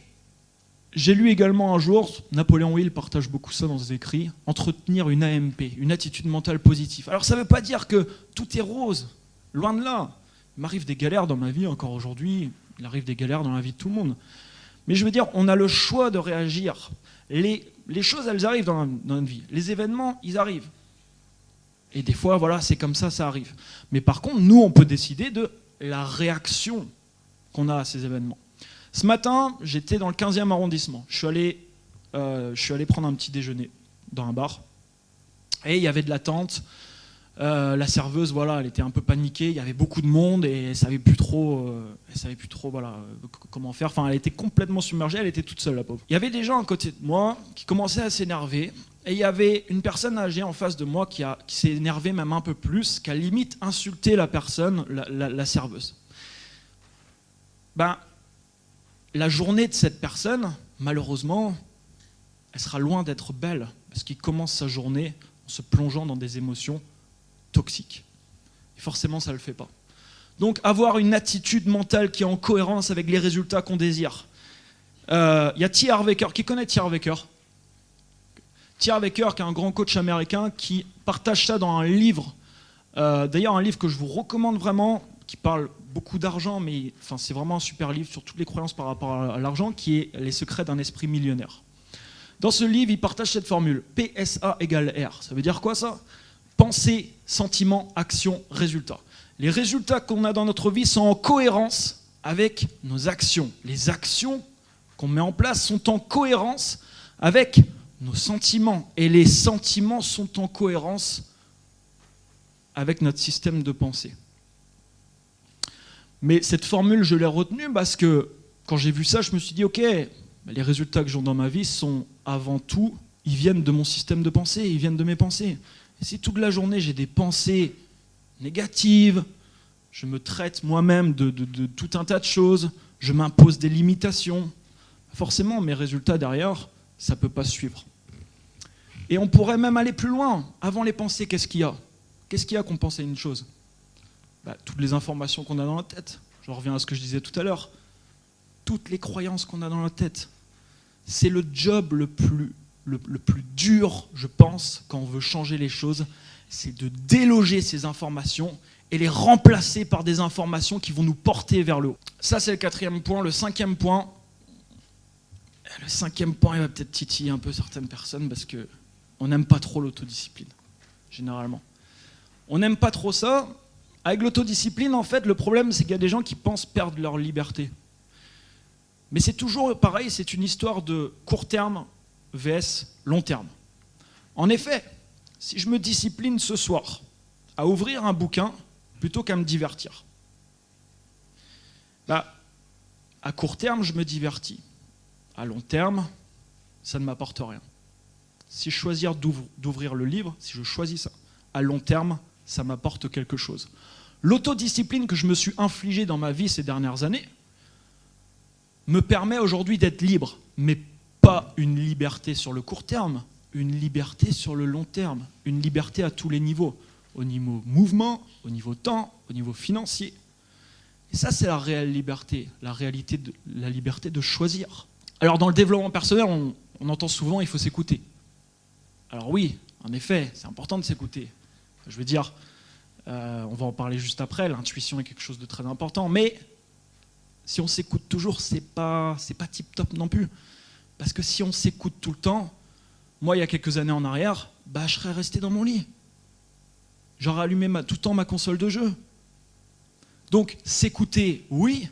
j'ai lu également un jour, Napoléon Hill partage beaucoup ça dans ses écrits, entretenir une AMP, une attitude mentale positive. Alors ça ne veut pas dire que tout est rose, loin de là. Il m'arrive des galères dans ma vie encore aujourd'hui, il arrive des galères dans la vie de tout le monde. Mais je veux dire, on a le choix de réagir. Les choses, elles arrivent dans notre vie. Les événements, ils arrivent. Et des fois, voilà, c'est comme ça, ça arrive. Mais par contre, nous, on peut décider de la réaction qu'on a à ces événements. Ce matin, j'étais dans le 15e arrondissement. Je suis allé prendre un petit déjeuner dans un bar. Et il y avait de l'attente. La serveuse, voilà, elle était un peu paniquée. Il y avait beaucoup de monde et elle savait plus trop voilà, comment faire. Enfin, elle était complètement submergée. Elle était toute seule, la pauvre. Il y avait des gens à côté de moi qui commençaient à s'énerver. Et il y avait une personne âgée en face de moi qui s'est énervée même un peu plus, qui a limite insulté la personne, la serveuse. La journée de cette personne, malheureusement, elle sera loin d'être belle, parce qu'il commence sa journée en se plongeant dans des émotions toxiques. Et forcément, ça ne le fait pas. Donc, avoir une attitude mentale qui est en cohérence avec les résultats qu'on désire. Il y a T. Harv Eker. Qui connaît T. Harv Eker ? T. Harv Eker, qui est un grand coach américain, qui partage ça dans un livre. D'ailleurs, un livre que je vous recommande vraiment, qui parle beaucoup d'argent, mais enfin, c'est vraiment un super livre sur toutes les croyances par rapport à l'argent, qui est Les secrets d'un esprit millionnaire. Dans ce livre, il partage cette formule, PSA égale R. Ça veut dire quoi ça ? Pensée, sentiment, action, résultat. Les résultats qu'on a dans notre vie sont en cohérence avec nos actions. Les actions qu'on met en place sont en cohérence avec nos sentiments. Et les sentiments sont en cohérence avec notre système de pensée. Mais cette formule, je l'ai retenue parce que quand j'ai vu ça, je me suis dit, ok, les résultats que j'ai dans ma vie sont avant tout, ils viennent de mon système de pensée, ils viennent de mes pensées. Et si toute la journée j'ai des pensées négatives, je me traite moi-même de tout un tas de choses, je m'impose des limitations, forcément mes résultats derrière, ça ne peut pas suivre. Et on pourrait même aller plus loin. Avant les pensées, qu'est-ce qu'il y a? Qu'est-ce qu'il y a qu'on pense à une chose? Toutes les informations qu'on a dans la tête. Je reviens à ce que je disais tout à l'heure. Toutes les croyances qu'on a dans la tête. C'est le job le plus dur, je pense, quand on veut changer les choses, c'est de déloger ces informations et les remplacer par des informations qui vont nous porter vers le haut. Ça, c'est le 4e point. Le 5e point, il va peut-être titiller un peu certaines personnes parce qu'on n'aime pas trop l'autodiscipline, généralement. On n'aime pas trop ça. Avec l'autodiscipline, en fait, le problème, c'est qu'il y a des gens qui pensent perdre leur liberté. Mais c'est toujours pareil, c'est une histoire de court terme vs long terme. En effet, si je me discipline ce soir à ouvrir un bouquin plutôt qu'à me divertir, à court terme, je me divertis. À long terme, ça ne m'apporte rien. Si je choisis d'ouvrir le livre, si je choisis ça, à long terme, ça m'apporte quelque chose. L'autodiscipline que je me suis infligée dans ma vie ces dernières années me permet aujourd'hui d'être libre, mais pas une liberté sur le court terme, une liberté sur le long terme, une liberté à tous les niveaux, au niveau mouvement, au niveau temps, au niveau financier. Et ça, c'est la réelle liberté, la liberté de choisir. Alors dans le développement personnel, on entend souvent il faut s'écouter. Alors oui, en effet, c'est important de s'écouter. Je veux dire, on va en parler juste après, l'intuition est quelque chose de très important, mais si on s'écoute toujours, c'est pas tip-top non plus. Parce que si on s'écoute tout le temps, moi il y a quelques années en arrière, je serais resté dans mon lit. J'aurais allumé tout le temps ma console de jeu. Donc s'écouter, oui,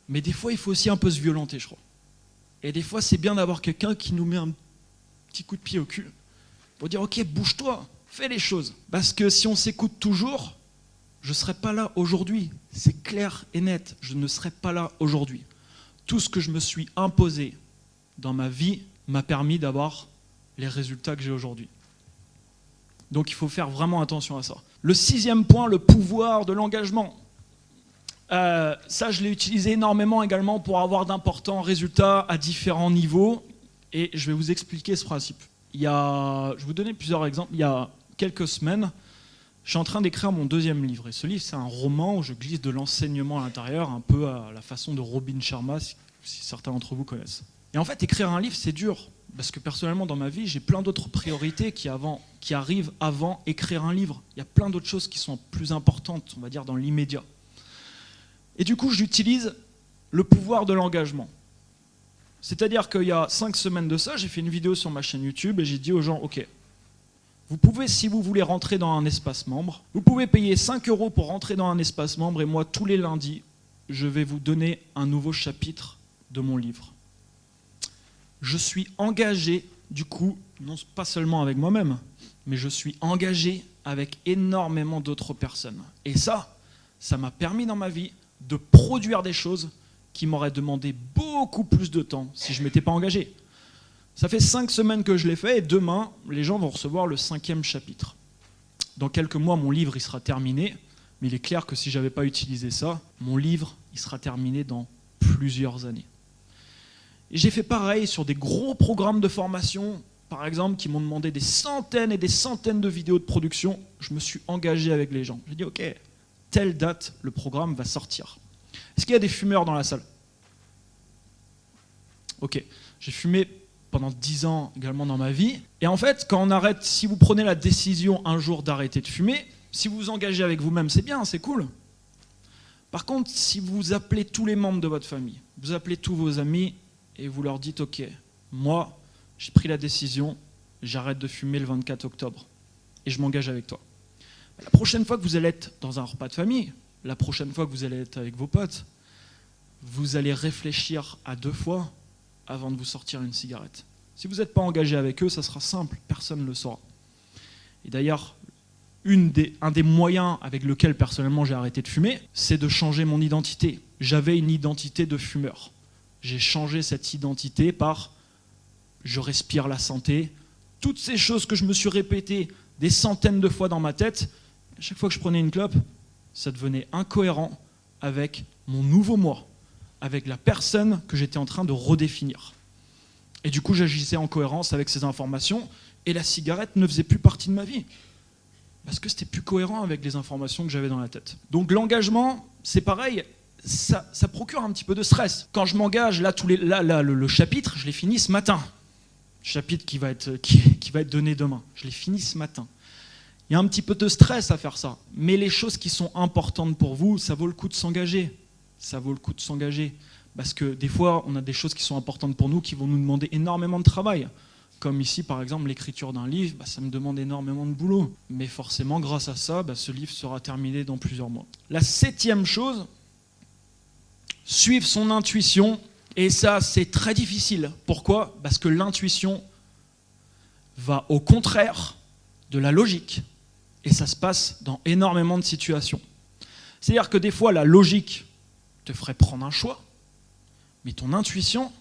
mais des fois il faut aussi un peu se violenter, je crois. Et des fois c'est bien d'avoir quelqu'un qui nous met un petit coup de pied au cul pour dire ok, bouge-toi, fais les choses. Parce que si on s'écoute toujours, je ne serais pas là aujourd'hui. C'est clair et net, je ne serais pas là aujourd'hui. Tout ce que je me suis imposé dans ma vie m'a permis d'avoir les résultats que j'ai aujourd'hui. Donc il faut faire vraiment attention à ça. Le 6e point, le pouvoir de l'engagement. Ça, je l'ai utilisé énormément également pour avoir d'importants résultats à différents niveaux. Et je vais vous expliquer ce principe. Je vais vous donner plusieurs exemples. Il y a quelques semaines, je suis en train d'écrire mon 2e livre. Et ce livre, c'est un roman où je glisse de l'enseignement à l'intérieur, un peu à la façon de Robin Sharma, si certains d'entre vous connaissent. Et en fait, écrire un livre, c'est dur. Parce que personnellement, dans ma vie, j'ai plein d'autres priorités qui arrivent avant écrire un livre. Il y a plein d'autres choses qui sont plus importantes, on va dire, dans l'immédiat. Et du coup, j'utilise le pouvoir de l'engagement. C'est-à-dire qu'il y a 5 semaines de ça, j'ai fait une vidéo sur ma chaîne YouTube et j'ai dit aux gens, ok, vous pouvez, si vous voulez rentrer dans un espace membre, vous pouvez payer 5 € pour rentrer dans un espace membre et moi, tous les lundis, je vais vous donner un nouveau chapitre de mon livre. Je suis engagé, du coup, non pas seulement avec moi-même, mais je suis engagé avec énormément d'autres personnes. Et ça m'a permis dans ma vie de produire des choses qui m'auraient demandé beaucoup plus de temps si je ne m'étais pas engagé. Ça fait 5 semaines que je l'ai fait et demain, les gens vont recevoir le 5e chapitre. Dans quelques mois, mon livre il sera terminé, mais il est clair que si je n'avais pas utilisé ça, mon livre il sera terminé dans plusieurs années. Et j'ai fait pareil sur des gros programmes de formation, par exemple, qui m'ont demandé des centaines et des centaines de vidéos de production. Je me suis engagé avec les gens. J'ai dit, ok, telle date, le programme va sortir. Est-ce qu'il y a des fumeurs dans la salle? Ok, j'ai fumé pendant 10 ans également dans ma vie. Et en fait, quand on arrête, si vous prenez la décision un jour d'arrêter de fumer, si vous vous engagez avec vous-même, c'est bien, c'est cool. Par contre, si vous appelez tous les membres de votre famille, vous appelez tous vos amis et vous leur dites, ok, moi, j'ai pris la décision, j'arrête de fumer le 24 octobre et je m'engage avec toi. La prochaine fois que vous allez être dans un repas de famille, la prochaine fois que vous allez être avec vos potes, vous allez réfléchir à 2 fois avant de vous sortir une cigarette. Si vous n'êtes pas engagé avec eux, ça sera simple, personne ne le saura. Et d'ailleurs, un des moyens avec lequel personnellement j'ai arrêté de fumer, c'est de changer mon identité. J'avais une identité de fumeur. J'ai changé cette identité par je respire la santé. Toutes ces choses que je me suis répétées des centaines de fois dans ma tête, à chaque fois que je prenais une clope, ça devenait incohérent avec mon nouveau moi, avec la personne que j'étais en train de redéfinir. Et du coup, j'agissais en cohérence avec ces informations et la cigarette ne faisait plus partie de ma vie. Parce que c'était plus cohérent avec les informations que j'avais dans la tête. Donc l'engagement, c'est pareil, ça procure un petit peu de stress. Quand je m'engage, le chapitre, je l'ai fini ce matin. Le chapitre qui va être donné demain, je l'ai fini ce matin. Il y a un petit peu de stress à faire ça. Mais les choses qui sont importantes pour vous, ça vaut le coup de s'engager. Ça vaut le coup de s'engager. Parce que des fois, on a des choses qui sont importantes pour nous qui vont nous demander énormément de travail. Comme ici, par exemple, l'écriture d'un livre, ça me demande énormément de boulot. Mais forcément, grâce à ça, ce livre sera terminé dans plusieurs mois. La 7e chose, suivre son intuition. Et ça, c'est très difficile. Pourquoi ? Parce que l'intuition va au contraire de la logique. Et ça se passe dans énormément de situations. C'est-à-dire que des fois, la logique te ferait prendre un choix, mais ton intuition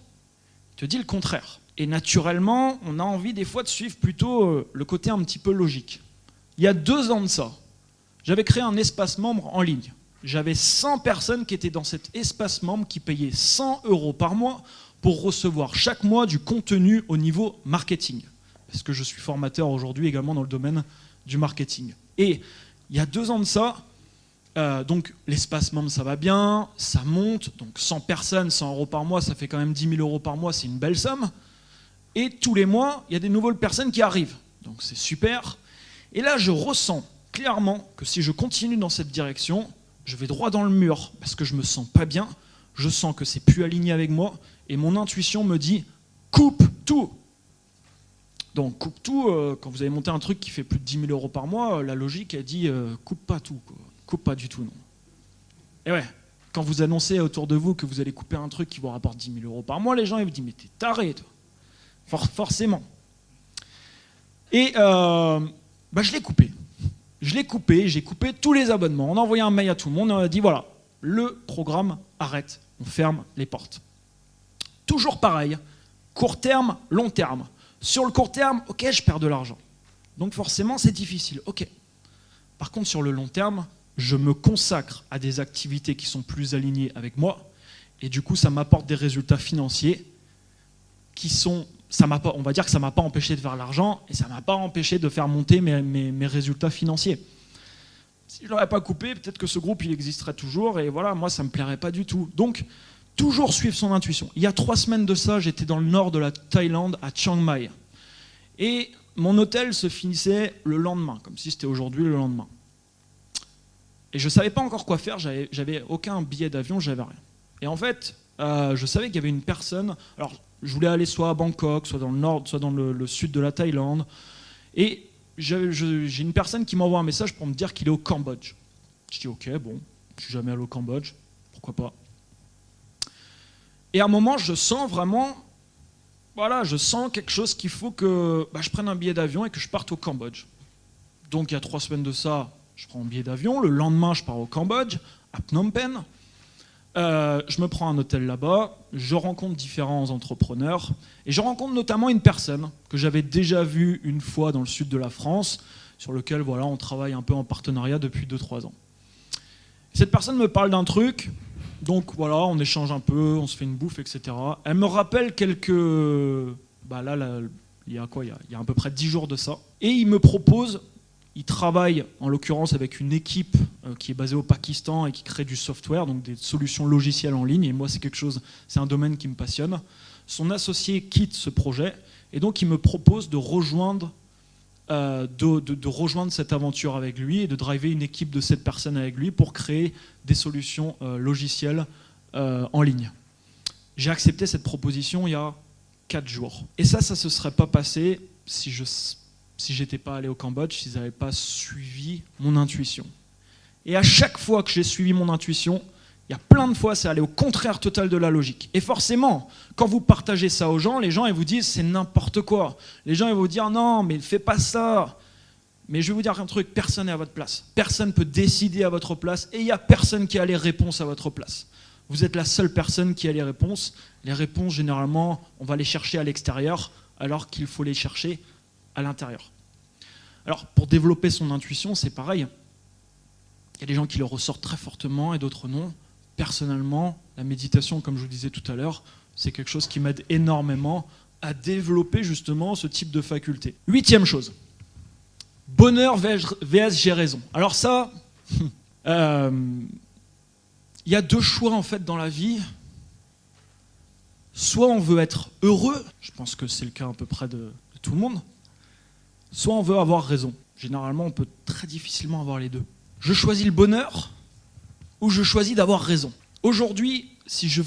te dit le contraire. Et naturellement, on a envie des fois de suivre plutôt le côté un petit peu logique. Il y a 2 ans de ça, j'avais créé un espace membre en ligne. J'avais 100 personnes qui étaient dans cet espace membre qui payaient 100 € par mois pour recevoir chaque mois du contenu au niveau marketing. Parce que je suis formateur aujourd'hui également dans le domaine du marketing. Et il y a 2 ans de ça, donc l'espace membre ça va bien, ça monte, donc 100 personnes, 100 € par mois, ça fait quand même 10 000 € par mois, c'est une belle somme. Et tous les mois, il y a des nouvelles personnes qui arrivent. Donc c'est super. Et là, je ressens clairement que si je continue dans cette direction, je vais droit dans le mur parce que je me sens pas bien. Je sens que c'est plus aligné avec moi. Et mon intuition me dit « coupe tout ». Donc coupe tout, quand vous avez monté un truc qui fait plus de 10 000 € par mois, la logique a dit « coupe pas tout ». Coupe pas du tout, non. Et ouais, quand vous annoncez autour de vous que vous allez couper un truc qui vous rapporte 10 000 € par mois, les gens ils vous disent « mais t'es taré, toi ». Forcément. Et je l'ai coupé. J'ai coupé tous les abonnements. On a envoyé un mail à tout le monde, on a dit voilà, le programme arrête, on ferme les portes. Toujours pareil, court terme, long terme. Sur le court terme, ok, je perds de l'argent. Donc forcément, c'est difficile, ok. Par contre, sur le long terme, je me consacre à des activités qui sont plus alignées avec moi, et du coup, ça m'apporte des résultats financiers qui sont... on va dire que ça ne m'a pas empêché de faire l'argent et ça ne m'a pas empêché de faire monter mes résultats financiers. Si je ne l'aurais pas coupé, peut-être que ce groupe il existerait toujours et voilà, moi ça ne me plairait pas du tout. Donc, toujours suivre son intuition. Il y a 3 semaines de ça, j'étais dans le nord de la Thaïlande, à Chiang Mai. Et mon hôtel se finissait le lendemain, comme si c'était aujourd'hui le lendemain. Et je ne savais pas encore quoi faire, j'avais aucun billet d'avion, j'avais rien. Et en fait, je savais qu'il y avait une personne... Alors, je voulais aller soit à Bangkok, soit dans le nord, soit dans le sud de la Thaïlande. Et j'ai une personne qui m'envoie un message pour me dire qu'il est au Cambodge. Je dis ok, bon, je suis jamais allé au Cambodge, pourquoi pas. Et à un moment, je sens vraiment, voilà, je sens quelque chose qu'il faut que je prenne un billet d'avion et que je parte au Cambodge. Donc il y a 3 semaines de ça, je prends un billet d'avion. Le lendemain, je pars au Cambodge, à Phnom Penh. Je me prends un hôtel là-bas, je rencontre différents entrepreneurs et je rencontre notamment une personne que j'avais déjà vue une fois dans le sud de la France, sur lequel voilà, on travaille un peu en partenariat depuis 2-3 ans. Cette personne me parle d'un truc, donc voilà, on échange un peu, on se fait une bouffe, etc. Elle me rappelle quelques... il y a à peu près 10 jours de ça. Et il me propose... Il travaille en l'occurrence avec une équipe qui est basée au Pakistan et qui crée du software, donc des solutions logicielles en ligne. Et moi, c'est un domaine qui me passionne. Son associé quitte ce projet et donc il me propose de rejoindre, rejoindre cette aventure avec lui et de driver une équipe de 7 personnes avec lui pour créer des solutions logicielles en ligne. J'ai accepté cette proposition il y a 4 jours. Et ça se serait pas passé si j'étais pas allé au Cambodge, s'ils n'avaient pas suivi mon intuition. Et à chaque fois que j'ai suivi mon intuition, Il y a plein de fois, c'est aller au contraire total de la logique. Et forcément, quand vous partagez ça aux gens, les gens ils vous disent c'est n'importe quoi. Les gens ils vont vous dire non, mais fais pas ça. Mais je vais vous dire un truc, personne n'est à votre place. Personne ne peut décider à votre place et il n'y a personne qui a les réponses à votre place. Vous êtes la seule personne qui a les réponses. Les réponses, généralement, on va les chercher à l'extérieur alors qu'il faut les chercher à l'intérieur. Alors, pour développer son intuition, c'est pareil. Il y a des gens qui le ressortent très fortement et d'autres non. Personnellement, la méditation, comme je vous disais tout à l'heure, c'est quelque chose qui m'aide énormément à développer justement ce type de faculté. 8e chose. Bonheur vs j'ai raison. Alors ça, il y a 2 choix en fait dans la vie. Soit on veut être heureux, je pense que c'est le cas à peu près de tout le monde, soit on veut avoir raison. Généralement, on peut très difficilement avoir les deux. Je choisis le bonheur ou je choisis d'avoir raison. Aujourd'hui, si je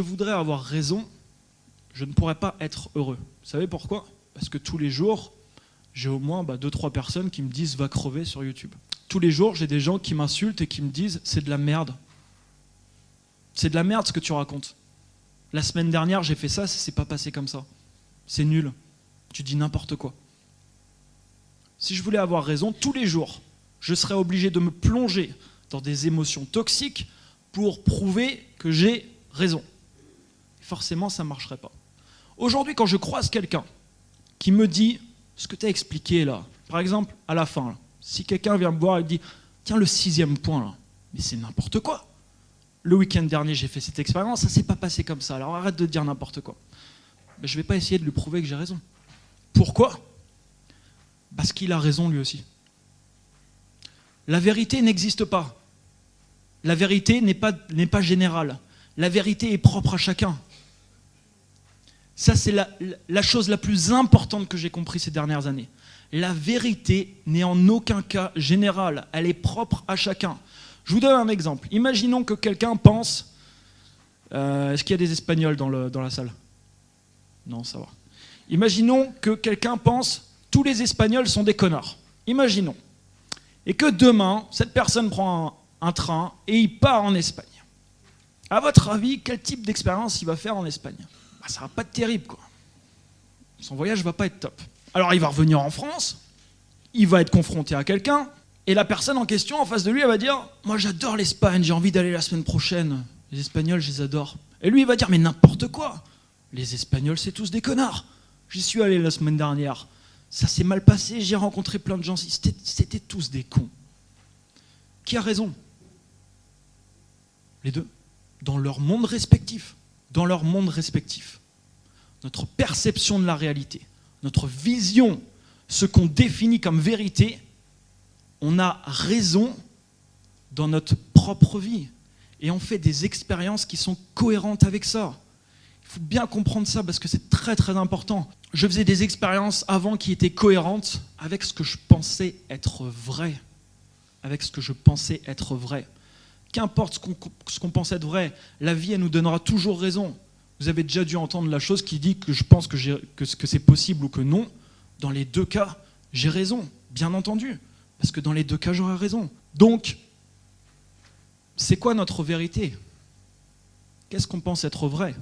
voudrais avoir raison, je ne pourrais pas être heureux. Vous savez pourquoi? Parce que tous les jours, j'ai au moins 2-3 personnes qui me disent « va crever » sur YouTube. Tous les jours, j'ai des gens qui m'insultent et qui me disent « c'est de la merde ». C'est de la merde ce que tu racontes. La semaine dernière, j'ai fait ça s'est pas passé comme ça. C'est nul. Tu dis n'importe quoi. Si je voulais avoir raison, tous les jours, je serais obligé de me plonger dans des émotions toxiques pour prouver que j'ai raison. Forcément, ça ne marcherait pas. Aujourd'hui, quand je croise quelqu'un qui me dit ce que tu as expliqué là, par exemple, à la fin, là, si quelqu'un vient me voir et me dit « Tiens, le 6e point, là, mais c'est n'importe quoi. Le week-end dernier, j'ai fait cette expérience, ça ne s'est pas passé comme ça, alors arrête de dire n'importe quoi. » Mais je ne vais pas essayer de lui prouver que j'ai raison. Pourquoi? Parce qu'il a raison lui aussi. La vérité n'existe pas. La vérité n'est pas générale. La vérité est propre à chacun. Ça, c'est la chose la plus importante que j'ai compris ces dernières années. La vérité n'est en aucun cas générale. Elle est propre à chacun. Je vous donne un exemple. Imaginons que quelqu'un pense... Est-ce qu'il y a des Espagnols dans la salle? Non, ça va. Imaginons que quelqu'un pense tous les Espagnols sont des connards. Imaginons. Et que demain, cette personne prend un train et il part en Espagne. À votre avis, quel type d'expérience il va faire en Espagne? Ça va pas être terrible, quoi. Son voyage va pas être top. Alors il va revenir en France, il va être confronté à quelqu'un, et la personne en question, en face de lui, elle va dire « Moi j'adore l'Espagne, j'ai envie d'aller la semaine prochaine. Les Espagnols, je les adore. » Et lui, il va dire « Mais n'importe quoi. Les Espagnols, c'est tous des connards. J'y suis allé la semaine dernière. Ça s'est mal passé, j'ai rencontré plein de gens. C'était tous des cons. » Qui a raison? Les deux. Dans leur monde respectif. Dans leur monde respectif. Notre perception de la réalité, notre vision, ce qu'on définit comme vérité, on a raison dans notre propre vie. Et on fait des expériences qui sont cohérentes avec ça. Il faut bien comprendre ça parce que c'est très très important. Je faisais des expériences avant qui étaient cohérentes avec ce que je pensais être vrai. Avec ce que je pensais être vrai. Qu'importe ce qu'on pense être vrai, la vie elle nous donnera toujours raison. Vous avez déjà dû entendre la chose qui dit que je pense que c'est possible ou que non. Dans les deux cas, j'ai raison, bien entendu. Parce que dans les deux cas, j'aurai raison. Donc, c'est quoi notre vérité? Qu'est-ce qu'on pense être vrai?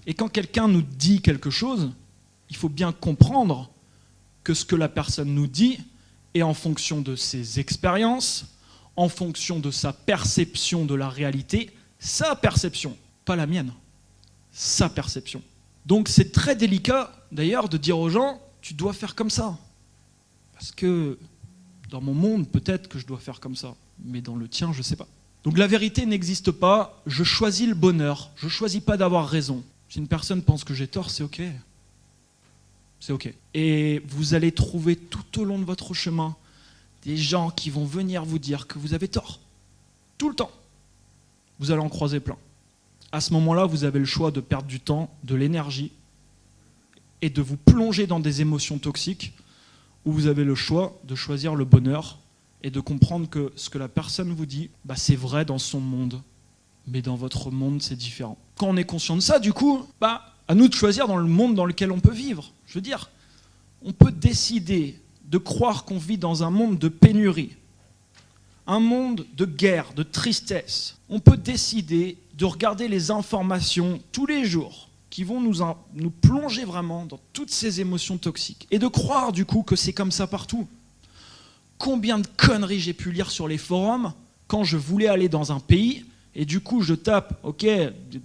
Et quand quelqu'un nous dit quelque chose, il faut bien comprendre que ce que la personne nous dit est en fonction de ses expériences, en fonction de sa perception de la réalité, sa perception, pas la mienne, sa perception. Donc c'est très délicat d'ailleurs de dire aux gens, tu dois faire comme ça. Parce que dans mon monde, peut-être que je dois faire comme ça, mais dans le tien, je ne sais pas. Donc la vérité n'existe pas, je choisis le bonheur, je ne choisis pas d'avoir raison. Si une personne pense que j'ai tort, c'est ok. C'est ok. Et vous allez trouver tout au long de votre chemin des gens qui vont venir vous dire que vous avez tort. Tout le temps. Vous allez en croiser plein. À ce moment-là, vous avez le choix de perdre du temps, de l'énergie et de vous plonger dans des émotions toxiques, ou vous avez le choix de choisir le bonheur et de comprendre que ce que la personne vous dit, c'est vrai dans son monde, mais dans votre monde, c'est différent. Quand on est conscient de ça, du coup, à nous de choisir dans le monde dans lequel on peut vivre. Je veux dire, on peut décider de croire qu'on vit dans un monde de pénurie, un monde de guerre, de tristesse. On peut décider de regarder les informations tous les jours qui vont nous plonger vraiment dans toutes ces émotions toxiques et de croire du coup que c'est comme ça partout. Combien de conneries j'ai pu lire sur les forums quand je voulais aller dans un pays et du coup je tape, ok,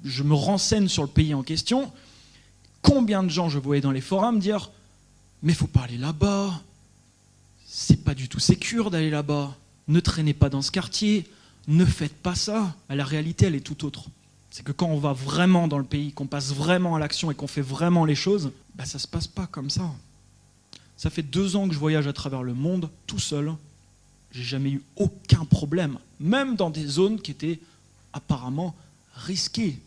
je me renseigne sur le pays en question. Combien de gens je voyais dans les forums dire « Mais faut pas aller là-bas, c'est pas du tout sécure d'aller là-bas, ne traînez pas dans ce quartier, ne faites pas ça. » La réalité, elle est tout autre. C'est que quand on va vraiment dans le pays, qu'on passe vraiment à l'action et qu'on fait vraiment les choses, bah ça se passe pas comme ça. Ça fait 2 ans que je voyage à travers le monde, tout seul. J'ai jamais eu aucun problème, même dans des zones qui étaient apparemment risquées.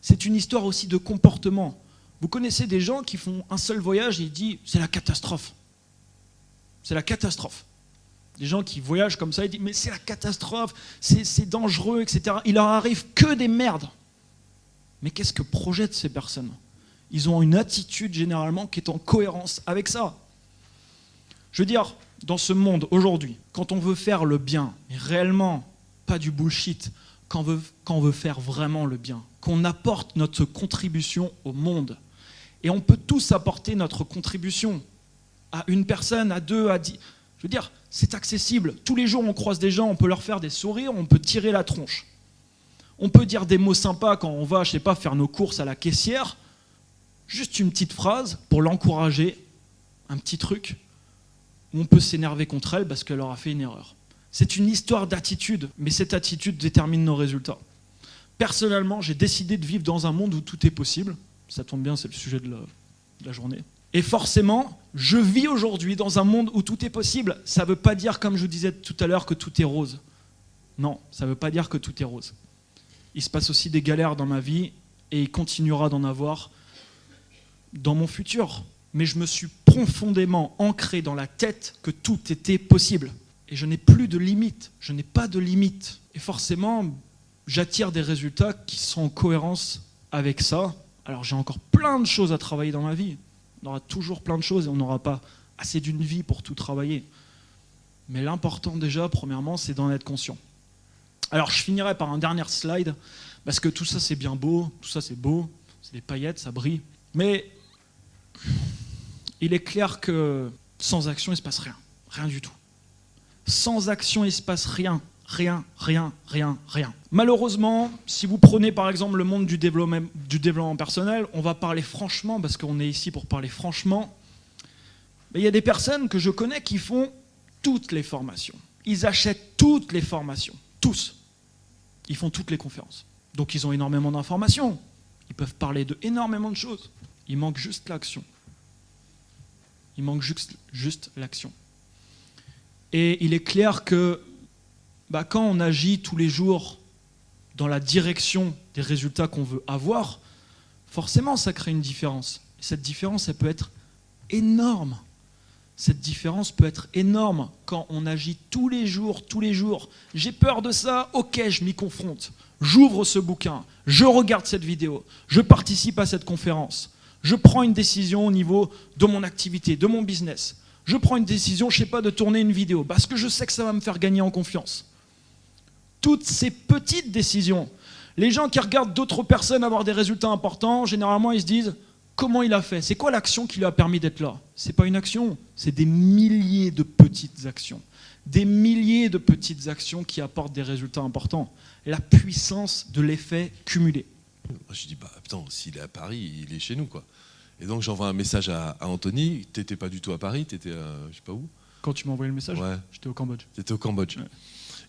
C'est une histoire aussi de comportement. Vous connaissez des gens qui font un seul voyage et ils disent « c'est la catastrophe ». C'est la catastrophe. Des gens qui voyagent comme ça, ils disent « mais c'est la catastrophe, c'est dangereux, etc. » Il leur arrive que des merdes. Mais qu'est-ce que projettent ces personnes? Ils ont une attitude généralement qui est en cohérence avec ça. Je veux dire, dans ce monde aujourd'hui, quand on veut faire le bien, mais réellement, pas du bullshit, quand on veut faire vraiment le bien, qu'on apporte notre contribution au monde, et on peut tous apporter notre contribution à une personne, à 2, à 10. Je veux dire, c'est accessible. Tous les jours, on croise des gens, on peut leur faire des sourires, on peut tirer la tronche. On peut dire des mots sympas quand on va, je sais pas, faire nos courses à la caissière. Juste une petite phrase pour l'encourager, un petit truc, où on peut s'énerver contre elle parce qu'elle aura fait une erreur. C'est une histoire d'attitude, mais cette attitude détermine nos résultats. Personnellement, j'ai décidé de vivre dans un monde où tout est possible. Ça tombe bien, c'est le sujet de la journée. Et forcément, je vis aujourd'hui dans un monde où tout est possible. Ça ne veut pas dire, comme je vous disais tout à l'heure, que tout est rose. Non, ça ne veut pas dire que tout est rose. Il se passe aussi des galères dans ma vie et il continuera d'en avoir dans mon futur. Mais je me suis profondément ancré dans la tête que tout était possible. Et je n'ai plus de limites. Je n'ai pas de limites. Et forcément, j'attire des résultats qui sont en cohérence avec ça. Alors j'ai encore plein de choses à travailler dans ma vie. On aura toujours plein de choses et on n'aura pas assez d'une vie pour tout travailler. Mais l'important déjà, premièrement, c'est d'en être conscient. Alors je finirai par un dernier slide, parce que tout ça c'est bien beau, tout ça c'est beau, c'est des paillettes, ça brille. Mais il est clair que sans action, il ne se passe rien. Rien du tout. Sans action, il ne se passe rien. Rien. Malheureusement, si vous prenez par exemple le monde du développement personnel, on va parler franchement, parce qu'on est ici pour parler franchement, mais il y a des personnes que je connais qui font toutes les formations. Ils achètent toutes les formations. Tous. Ils font toutes les conférences. Donc ils ont énormément d'informations. Ils peuvent parler de énormément de choses. Il manque juste l'action. Il manque juste l'action. Et il est clair que quand on agit tous les jours dans la direction des résultats qu'on veut avoir, forcément ça crée une différence. Et cette différence, elle peut être énorme. Cette différence peut être énorme quand on agit tous les jours. J'ai peur de ça, ok, je m'y confronte. J'ouvre ce bouquin, je regarde cette vidéo, je participe à cette conférence. Je prends une décision au niveau de mon activité, de mon business. Je prends une décision, je ne sais pas, de tourner une vidéo parce que je sais que ça va me faire gagner en confiance. Toutes ces petites décisions. Les gens qui regardent d'autres personnes avoir des résultats importants, généralement ils se disent « Comment il a fait? C'est quoi l'action qui lui a permis d'être là ?» Ce n'est pas une action, c'est des milliers de petites actions. Des milliers de petites actions qui apportent des résultats importants. La puissance de l'effet cumulé. Je dis, putain, s'il est à Paris, il est chez nous, quoi. Et donc j'envoie un message à Anthony. T'étais pas du tout à Paris, t'étais je sais pas où. Quand tu m'as envoyé le message, ouais. J'étais au Cambodge. T'étais au Cambodge. Ouais.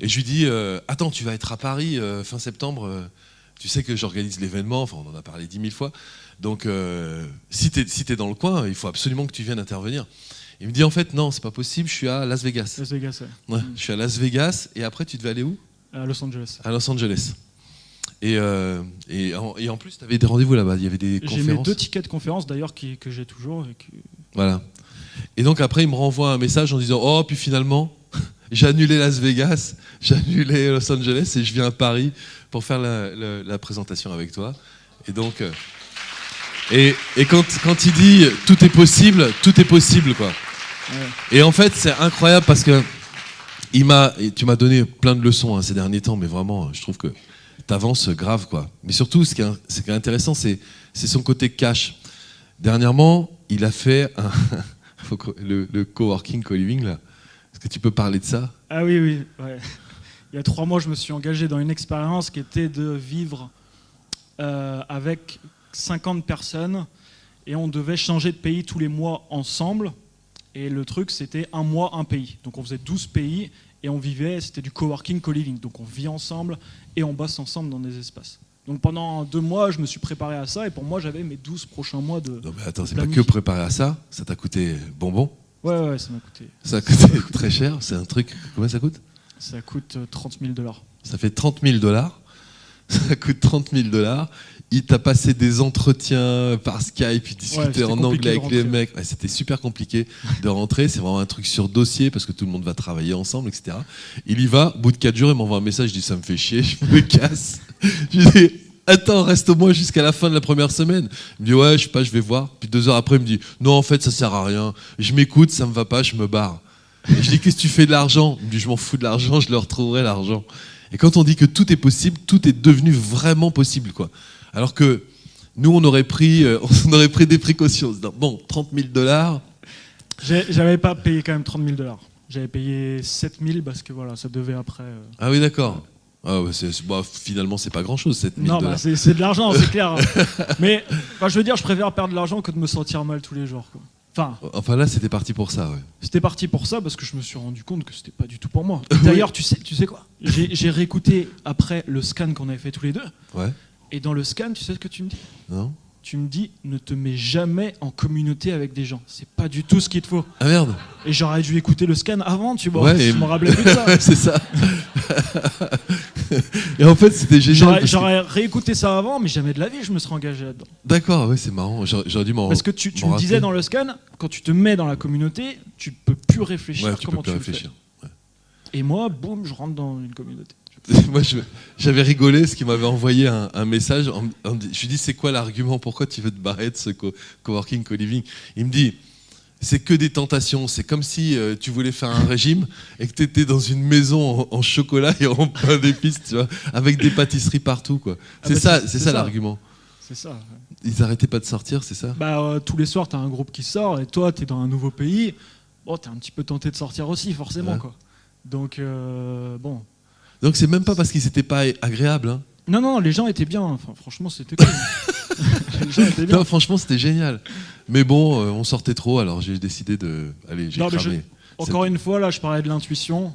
Et je lui dis, attends, tu vas être à Paris fin septembre. Tu sais que j'organise l'événement. Enfin, on en a parlé 10 000 fois. Donc, si t'es dans le coin, il faut absolument que tu viennes intervenir. Il me dit, en fait, non, c'est pas possible. Je suis à Las Vegas. Las Vegas, ouais. Ouais, je suis à Las Vegas. Et après, tu devais aller où? À Los Angeles. À Los Angeles. Et en plus, tu avais des rendez-vous là-bas, il y avait des conférences. J'ai mes 2 tickets de conférence d'ailleurs que j'ai toujours. Voilà. Et donc après, il me renvoie un message en disant « Oh, puis finalement, j'ai annulé Las Vegas, j'ai annulé Los Angeles et je viens à Paris pour faire la présentation avec toi. » Et donc, et quand il dit « Tout est possible », quoi. Ouais. Et en fait, c'est incroyable parce que Tu m'as donné plein de leçons ces derniers temps, mais vraiment, je trouve que t'avances grave, quoi. Mais surtout, ce qui est intéressant, c'est son côté cash. Dernièrement, il a fait le coworking, co-living, là. Est-ce que tu peux parler de ça? Ah oui, ouais. Il y a 3 mois, je me suis engagé dans une expérience qui était de vivre avec 50 personnes et on devait changer de pays tous les mois ensemble. Et le truc, c'était un mois, un pays. Donc on faisait 12 pays et on vivait, c'était du coworking, co-living. Donc on vit ensemble et on bosse ensemble dans des espaces. Donc pendant 2 mois, je me suis préparé à ça et pour moi, j'avais mes 12 prochains mois de... Non mais attends, c'est pas que préparé à ça, ça t'a coûté bonbon? Ouais, ça m'a coûté. Ça a coûté très cher, c'est un truc... Combien ça coûte? Ça coûte 30 000 $. Ça fait 30 000 $. Ça coûte 30 000 $. Il t'a passé des entretiens par Skype, il discutait en anglais avec les mecs. Ouais, c'était super compliqué de rentrer. C'est vraiment un truc sur dossier parce que tout le monde va travailler ensemble, etc. Il y va, au bout de 4 jours, il m'envoie un message, je dis ça me fait chier, je me casse. Je lui dis attends, reste au moins jusqu'à la fin de la première semaine. Il me dit ouais, je sais pas, je vais voir. Puis 2 heures après, il me dit non, en fait, ça sert à rien. Je m'écoute, ça me va pas, je me barre. Et je dis qu'est-ce que tu fais de l'argent? Il me dit je m'en fous de l'argent, je le retrouverai l'argent. Et quand on dit que tout est possible, tout est devenu vraiment possible, quoi. Alors que nous, on aurait pris des précautions. En se disant, bon, 30 000 $. J'avais pas payé quand même 30 000 $. J'avais payé 7 000 parce que voilà, ça devait après. Ah oui, d'accord. Ah ouais, finalement, c'est pas grand-chose, 7 000 $. Non, c'est de l'argent, c'est clair. Mais je veux dire, je préfère perdre de l'argent que de me sentir mal tous les jours, quoi. Enfin là, c'était parti pour ça, ouais. C'était parti pour ça parce que je me suis rendu compte que c'était pas du tout pour moi. D'ailleurs, tu sais quoi? J'ai réécouté après le scan qu'on avait fait tous les deux. Ouais. Et dans le scan, tu sais ce que tu me dis? Non. Tu me dis, ne te mets jamais en communauté avec des gens. C'est pas du tout ce qu'il te faut. Ah merde. Et j'aurais dû écouter le scan avant, tu vois. Ouais, je me rappelais plus de ça. C'est ça. Et en fait, c'était génial. J'aurais réécouté ça avant, mais jamais de la vie, je me serais engagé là-dedans. D'accord, ouais, c'est marrant. J'aurais dû m'en Parce que tu me disais dans le scan, quand tu te mets dans la communauté, tu peux plus réfléchir comment tu le fais. Ouais. Et moi, boum, je rentre dans une communauté. Moi, j'avais rigolé, ce qui m'avait envoyé un message. Je lui dis, c'est quoi l'argument? Pourquoi tu veux te barrer de ce coworking, co-living? Il me dit, c'est que des tentations. C'est comme si tu voulais faire un régime et que tu étais dans une maison en chocolat et en pain d'épices, tu vois, avec des pâtisseries partout, quoi. C'est ça l'argument. C'est ça. Ouais. Ils arrêtaient pas de sortir, c'est ça? Tous les soirs, t'as un groupe qui sort et toi, t'es dans un nouveau pays. Bon, t'es un petit peu tenté de sortir aussi, forcément, quoi. Donc, bon. Donc c'est même pas parce qu'ils étaient pas agréables, hein. Non, les gens étaient bien. Enfin, franchement, c'était cool. Les gens étaient bien. Non, franchement, c'était génial. Mais bon, on sortait trop, alors j'ai décidé de... Allez, j'ai cramé. Encore une fois, là, je parlais de l'intuition.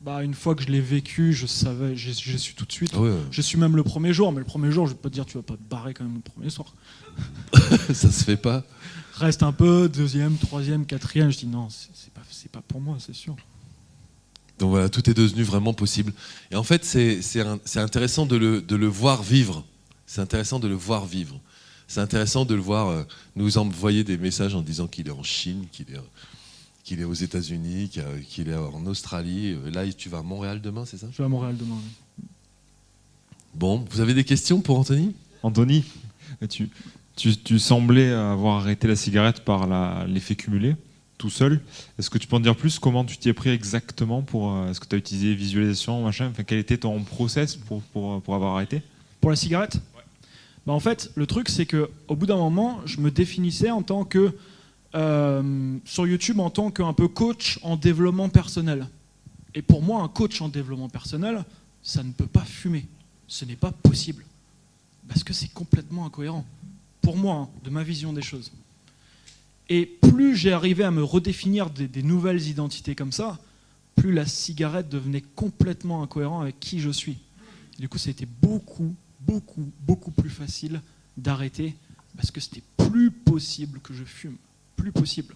Une fois que je l'ai vécu, je savais, j'ai su tout de suite. Ouais. Je suis même le premier jour, mais le premier jour, je vais pas te dire, tu vas pas te barrer quand même le premier soir. Ça se fait pas. Reste un peu, 2e, 3e, 4e. Je dis non, c'est pas pour moi, c'est sûr. Donc voilà, tout est devenu vraiment possible. Et en fait, c'est intéressant de le voir vivre. C'est intéressant de le voir vivre. C'est intéressant de le voir nous envoyer des messages en disant qu'il est en Chine, qu'il est aux États-Unis, qu'il est en Australie. Là, tu vas à Montréal demain, c'est ça? Je vais à Montréal demain, oui. Bon, vous avez des questions pour Anthony? Anthony, tu semblais avoir arrêté la cigarette par l'effet cumulé, tout seul. Est-ce que tu peux en dire plus? Comment tu t'y es pris exactement est-ce que tu as utilisé visualisation, machin? Quel était ton process pour avoir arrêté? Pour la cigarette? Ouais. En fait, le truc, c'est qu'au bout d'un moment, je me définissais en tant que, sur YouTube, en tant qu'un peu coach en développement personnel. Et pour moi, un coach en développement personnel, ça ne peut pas fumer. Ce n'est pas possible. Parce que c'est complètement incohérent. Pour moi, hein, de ma vision des choses. Et plus j'ai arrivé à me redéfinir des nouvelles identités comme ça, plus la cigarette devenait complètement incohérent avec qui je suis. Et du coup, ça a été beaucoup plus facile d'arrêter parce que c'était plus possible que je fume. Plus possible.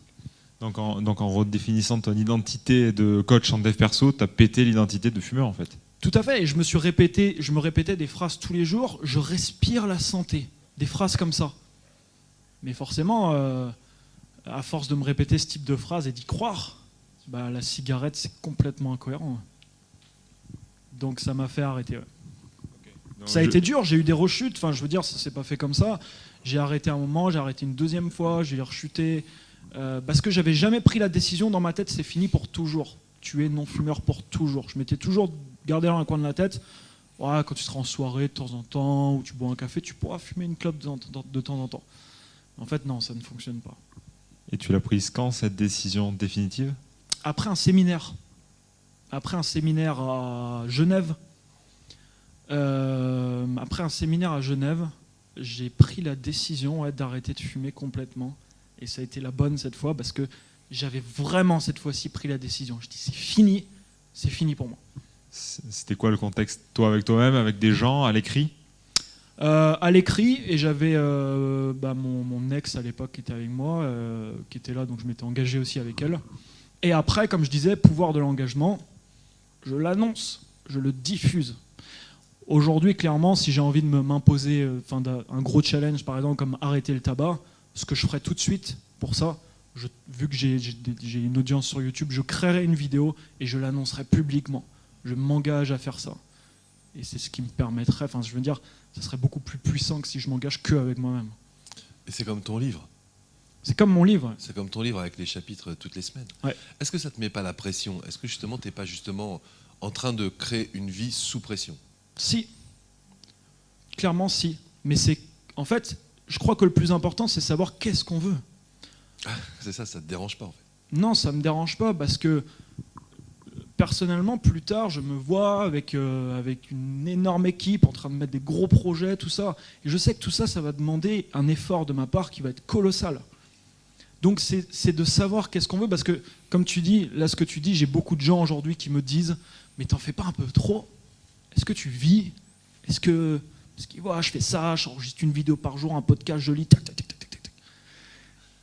Donc en redéfinissant ton identité de coach en dev perso, tu as pété l'identité de fumeur en fait. Tout à fait, et je me répétais des phrases tous les jours, je respire la santé, des phrases comme ça. Mais forcément, à force de me répéter ce type de phrases et d'y croire, la cigarette c'est complètement incohérent. Donc ça m'a fait arrêter. Ouais. Okay. Ça a été dur, j'ai eu des rechutes, je veux dire, ça s'est pas fait comme ça. J'ai arrêté un moment, j'ai arrêté une deuxième fois, j'ai rechuté. Parce que j'avais jamais pris la décision dans ma tête, c'est fini pour toujours. tu es non-fumeur pour toujours. Je m'étais toujours gardé dans un coin de la tête, ouais, quand tu seras en soirée de temps en temps, ou tu bois un café, tu pourras fumer une clope de temps en temps. En fait, non, ça ne fonctionne pas. Et tu l'as prise quand, cette décision définitive? Après un séminaire à Genève, j'ai pris la décision d'arrêter de fumer complètement. Et ça a été la bonne cette fois parce que j'avais vraiment cette fois-ci pris la décision. Je dis c'est fini pour moi. C'était quoi le contexte? Toi avec toi-même, avec des gens, à l'écrit? À l'écrit, et j'avais mon ex à l'époque qui était avec moi, qui était là, donc je m'étais engagé aussi avec elle. Et après, comme je disais, pouvoir de l'engagement, je l'annonce, je le diffuse. Aujourd'hui, clairement, si j'ai envie de m'imposer un gros challenge, par exemple, comme arrêter le tabac, ce que je ferai tout de suite pour ça, vu que j'ai une audience sur YouTube, je créerai une vidéo et je l'annoncerai publiquement. Je m'engage à faire ça. Et c'est ce qui me permettrait, je veux dire, ça serait beaucoup plus puissant que si je m'engage que avec moi-même. Et c'est comme ton livre. C'est comme mon livre. C'est comme ton livre avec les chapitres toutes les semaines. Ouais. Est-ce que ça te met pas la pression? Est-ce que justement tu n'es pas justement en train de créer une vie sous pression? Si. Clairement, si. Mais c'est. En fait, je crois que le plus important, c'est savoir qu'est-ce qu'on veut. Ah, c'est ça te dérange pas en fait? Non, ça me dérange pas parce que personnellement, plus tard, je me vois avec une énorme équipe en train de mettre des gros projets, tout ça. Et je sais que tout ça, ça va demander un effort de ma part qui va être colossal. Donc c'est de savoir qu'est-ce qu'on veut, parce que, comme tu dis, là ce que tu dis, j'ai beaucoup de gens aujourd'hui qui me disent « Mais t'en fais pas un peu trop? Est-ce que tu vis? Est-ce que voilà, je fais ça, j'enregistre une vidéo par jour, un podcast joli, tac, tac, tac, tac, tac. »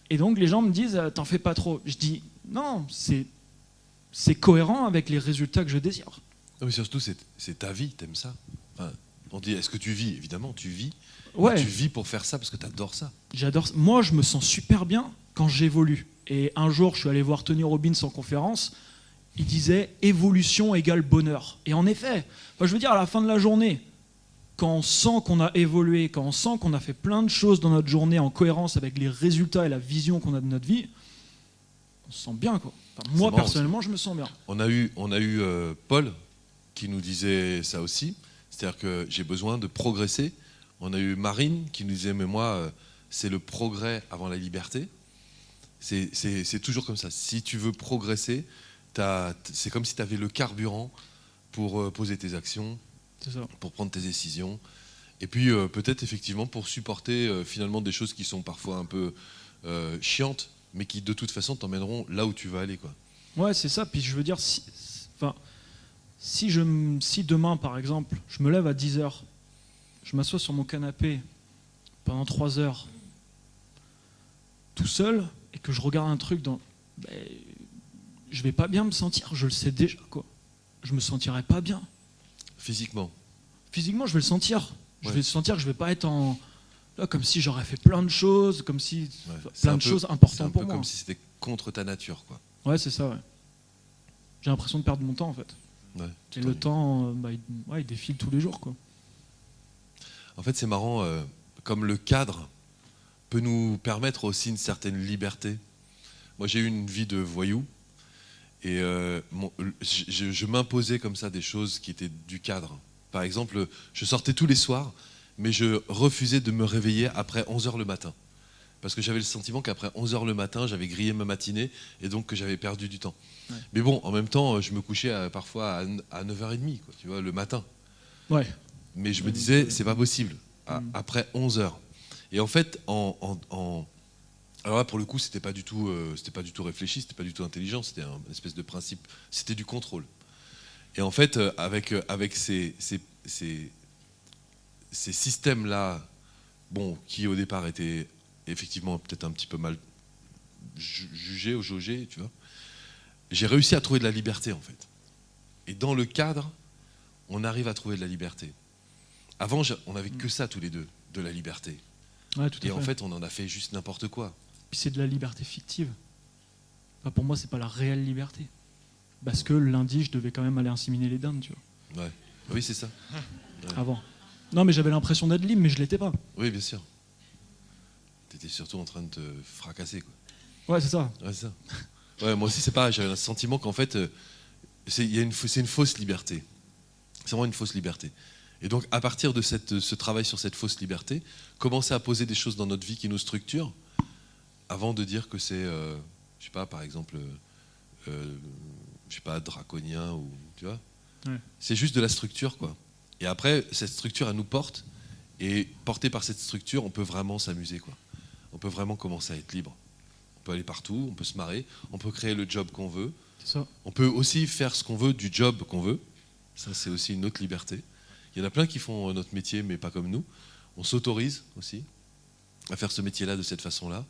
Et donc les gens me disent « T'en fais pas trop ?» Je dis « Non, c'est cohérent avec les résultats que je désire. » Non, mais surtout, c'est ta vie, t'aimes ça. Enfin, on dit, est-ce que tu vis? Évidemment, tu vis. Ouais. Tu vis pour faire ça parce que t'adores ça. J'adore. Moi, je me sens super bien quand j'évolue. Et un jour, je suis allé voir Tony Robbins en conférence. Il disait « évolution égale bonheur ». Et en effet, je veux dire, à la fin de la journée, quand on sent qu'on a évolué, quand on sent qu'on a fait plein de choses dans notre journée en cohérence avec les résultats et la vision qu'on a de notre vie, on se sent bien, quoi. Moi, personnellement, je me sens bien. On a eu Paul qui nous disait ça aussi. C'est-à-dire que j'ai besoin de progresser. On a eu Marine qui nous disait, mais moi, c'est le progrès avant la liberté. C'est toujours comme ça. Si tu veux progresser, c'est comme si tu avais le carburant pour poser tes actions, pour prendre tes décisions. Et puis peut-être effectivement pour supporter finalement des choses qui sont parfois un peu chiantes, mais qui de toute façon t'emmèneront là où tu vas aller, quoi. Ouais, c'est ça. Puis je veux dire, si demain, par exemple, je me lève à 10h, je m'assois sur mon canapé pendant 3 heures, tout seul, et que je regarde un truc je vais pas bien me sentir, je le sais déjà, quoi. Je me sentirai pas bien. Physiquement, je vais le sentir. Je Ouais. vais sentir que je vais pas être là, comme si j'aurais fait plein de choses, comme si c'est plein un de peu- choses c'est importantes un pour peu moi. comme si c'était contre ta nature, quoi. Ouais, c'est ça, ouais. J'ai l'impression de perdre mon temps, en fait. Ouais, Et le temps, il défile tous les jours, quoi. En fait, c'est marrant, comme le cadre peut nous permettre aussi une certaine liberté. Moi, j'ai eu une vie de voyou, et je m'imposais comme ça des choses qui étaient du cadre. Par exemple, je sortais tous les soirs, mais je refusais de me réveiller après 11h le matin. Parce que j'avais le sentiment qu'après 11h le matin, j'avais grillé ma matinée, et donc que j'avais perdu du temps. Ouais. Mais bon, en même temps, je me couchais parfois à 9h30, quoi, tu vois, le matin. Ouais. Mais je me disais, c'est pas possible, après 11h. Et en fait, alors là, pour le coup, c'était pas du tout réfléchi, c'était pas du tout intelligent, c'était une espèce de principe, c'était du contrôle. Et en fait, avec ces systèmes-là, bon, qui au départ étaient effectivement peut-être un petit peu mal jugés ou jaugés, tu vois, j'ai réussi à trouver de la liberté, en fait. Et dans le cadre, on arrive à trouver de la liberté. Avant, on n'avait que ça tous les deux, de la liberté. Ouais, tout à Et fait. en fait, on en a fait juste n'importe quoi. Puis c'est de la liberté fictive. Pour moi, c'est pas la réelle liberté. Parce que lundi, je devais quand même aller inséminer les dindes, tu vois. Ouais. Oui, c'est ça. Avant. Non, mais j'avais l'impression d'être libre, mais je l'étais pas. Oui, bien sûr. T'étais surtout en train de te fracasser, quoi. Ouais, c'est ça. Ouais, c'est ça. Ouais, moi aussi, c'est pareil. J'avais un sentiment qu'en fait, c'est une fausse liberté. C'est vraiment une fausse liberté. Et donc, à partir de ce travail sur cette fausse liberté, commencer à poser des choses dans notre vie qui nous structurent, avant de dire que c'est, je sais pas, par exemple, je sais pas, draconien ou, tu vois. Ouais. C'est juste de la structure, quoi. Et après, cette structure, elle nous porte. Et porté par cette structure, on peut vraiment s'amuser, quoi. On peut vraiment commencer à être libre. On peut aller partout, on peut se marrer, on peut créer le job qu'on veut. C'est ça. On peut aussi faire ce qu'on veut du job qu'on veut. Ça, c'est aussi une autre liberté. Il y en a plein qui font notre métier, mais pas comme nous. On s'autorise aussi à faire ce métier-là de cette façon-là.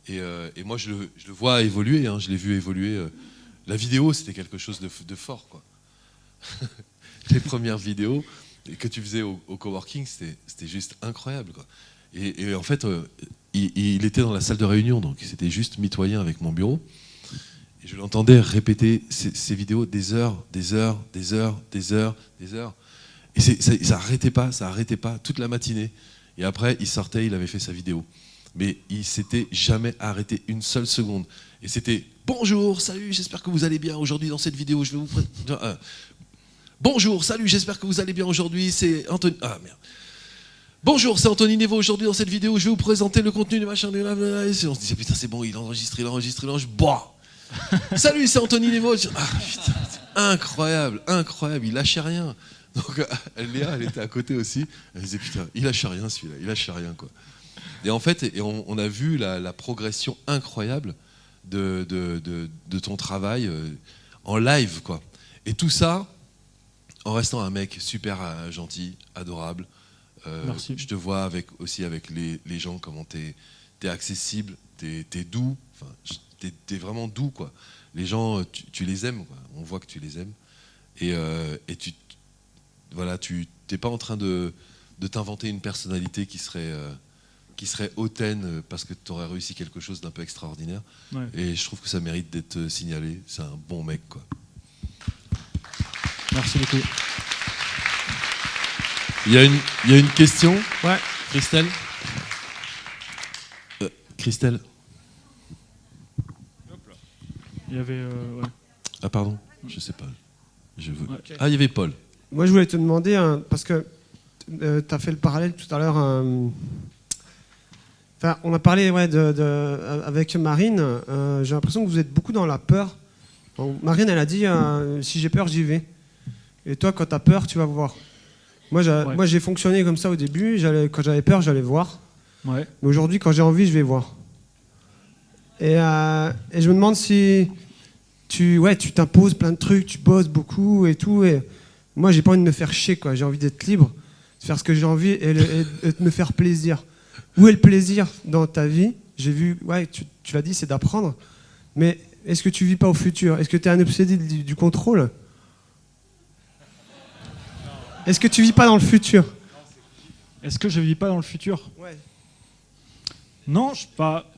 Et moi, je le vois évoluer. Hein. Je l'ai vu évoluer. La vidéo, c'était quelque chose de fort, quoi. Les premières vidéos que tu faisais au coworking, c'était juste incroyable, quoi. Et en fait, il était dans la salle de réunion, donc c'était juste mitoyen avec mon bureau. Et je l'entendais répéter ces vidéos des heures, des heures, des heures, des heures, des heures. Et ça arrêtait pas toute la matinée. Et après, il sortait, il avait fait sa vidéo. Mais il s'était jamais arrêté une seule seconde. Et c'était « Bonjour, salut, j'espère que vous allez bien. Aujourd'hui, dans cette vidéo, je vais vous présenter... Bonjour, salut, j'espère que vous allez bien. Aujourd'hui, c'est Anthony... Ah, merde. Bonjour, c'est Anthony Nevo. Aujourd'hui, dans cette vidéo, je vais vous présenter le contenu du machin. Et on se disait « Putain, c'est bon, il enregistre. Boah. Salut, c'est Anthony Nevo. » Ah, putain, incroyable. Il lâchait rien. Donc Léa, elle était à côté aussi. Elle disait putain, il lâche rien celui-là, il lâche rien, quoi. Et en fait, on a vu la progression incroyable de ton travail en live, quoi. Et tout ça en restant un mec super gentil, adorable. Merci. Je te vois aussi avec les gens, comment t'es accessible, t'es doux. Enfin, t'es vraiment doux, quoi. Les gens, tu les aimes, quoi. On voit que tu les aimes. Et tu n'es pas en train de t'inventer une personnalité qui serait hautaine parce que tu aurais réussi quelque chose d'un peu extraordinaire. Ouais. Et je trouve que ça mérite d'être signalé. C'est un bon mec, quoi. Merci beaucoup. Il y a une question. Ouais. Christelle. Christelle. Il y avait... ouais. Ah pardon, je sais pas. Ouais. Ah, il y avait Paul. Moi, je voulais te demander, parce que tu as fait le parallèle tout à l'heure. Enfin, on a parlé avec Marine. J'ai l'impression que vous êtes beaucoup dans la peur. Donc, Marine, elle a dit si j'ai peur, j'y vais. Et toi, quand tu as peur, tu vas voir. Moi, j'ai fonctionné comme ça au début. Quand j'avais peur, j'allais voir. Ouais. Mais aujourd'hui, quand j'ai envie, je vais voir. Et je me demande si tu t'imposes plein de trucs, tu bosses beaucoup et tout. Et moi, j'ai pas envie de me faire chier, quoi. J'ai envie d'être libre, de faire ce que j'ai envie et de me faire plaisir. Où est le plaisir dans ta vie? J'ai vu, tu l'as dit, c'est d'apprendre. Mais est-ce que tu vis pas au futur? Est-ce que tu es un obsédé du contrôle? Est-ce que tu vis pas dans le futur? Est-ce que je vis pas dans le futur? Ouais. Non, pas.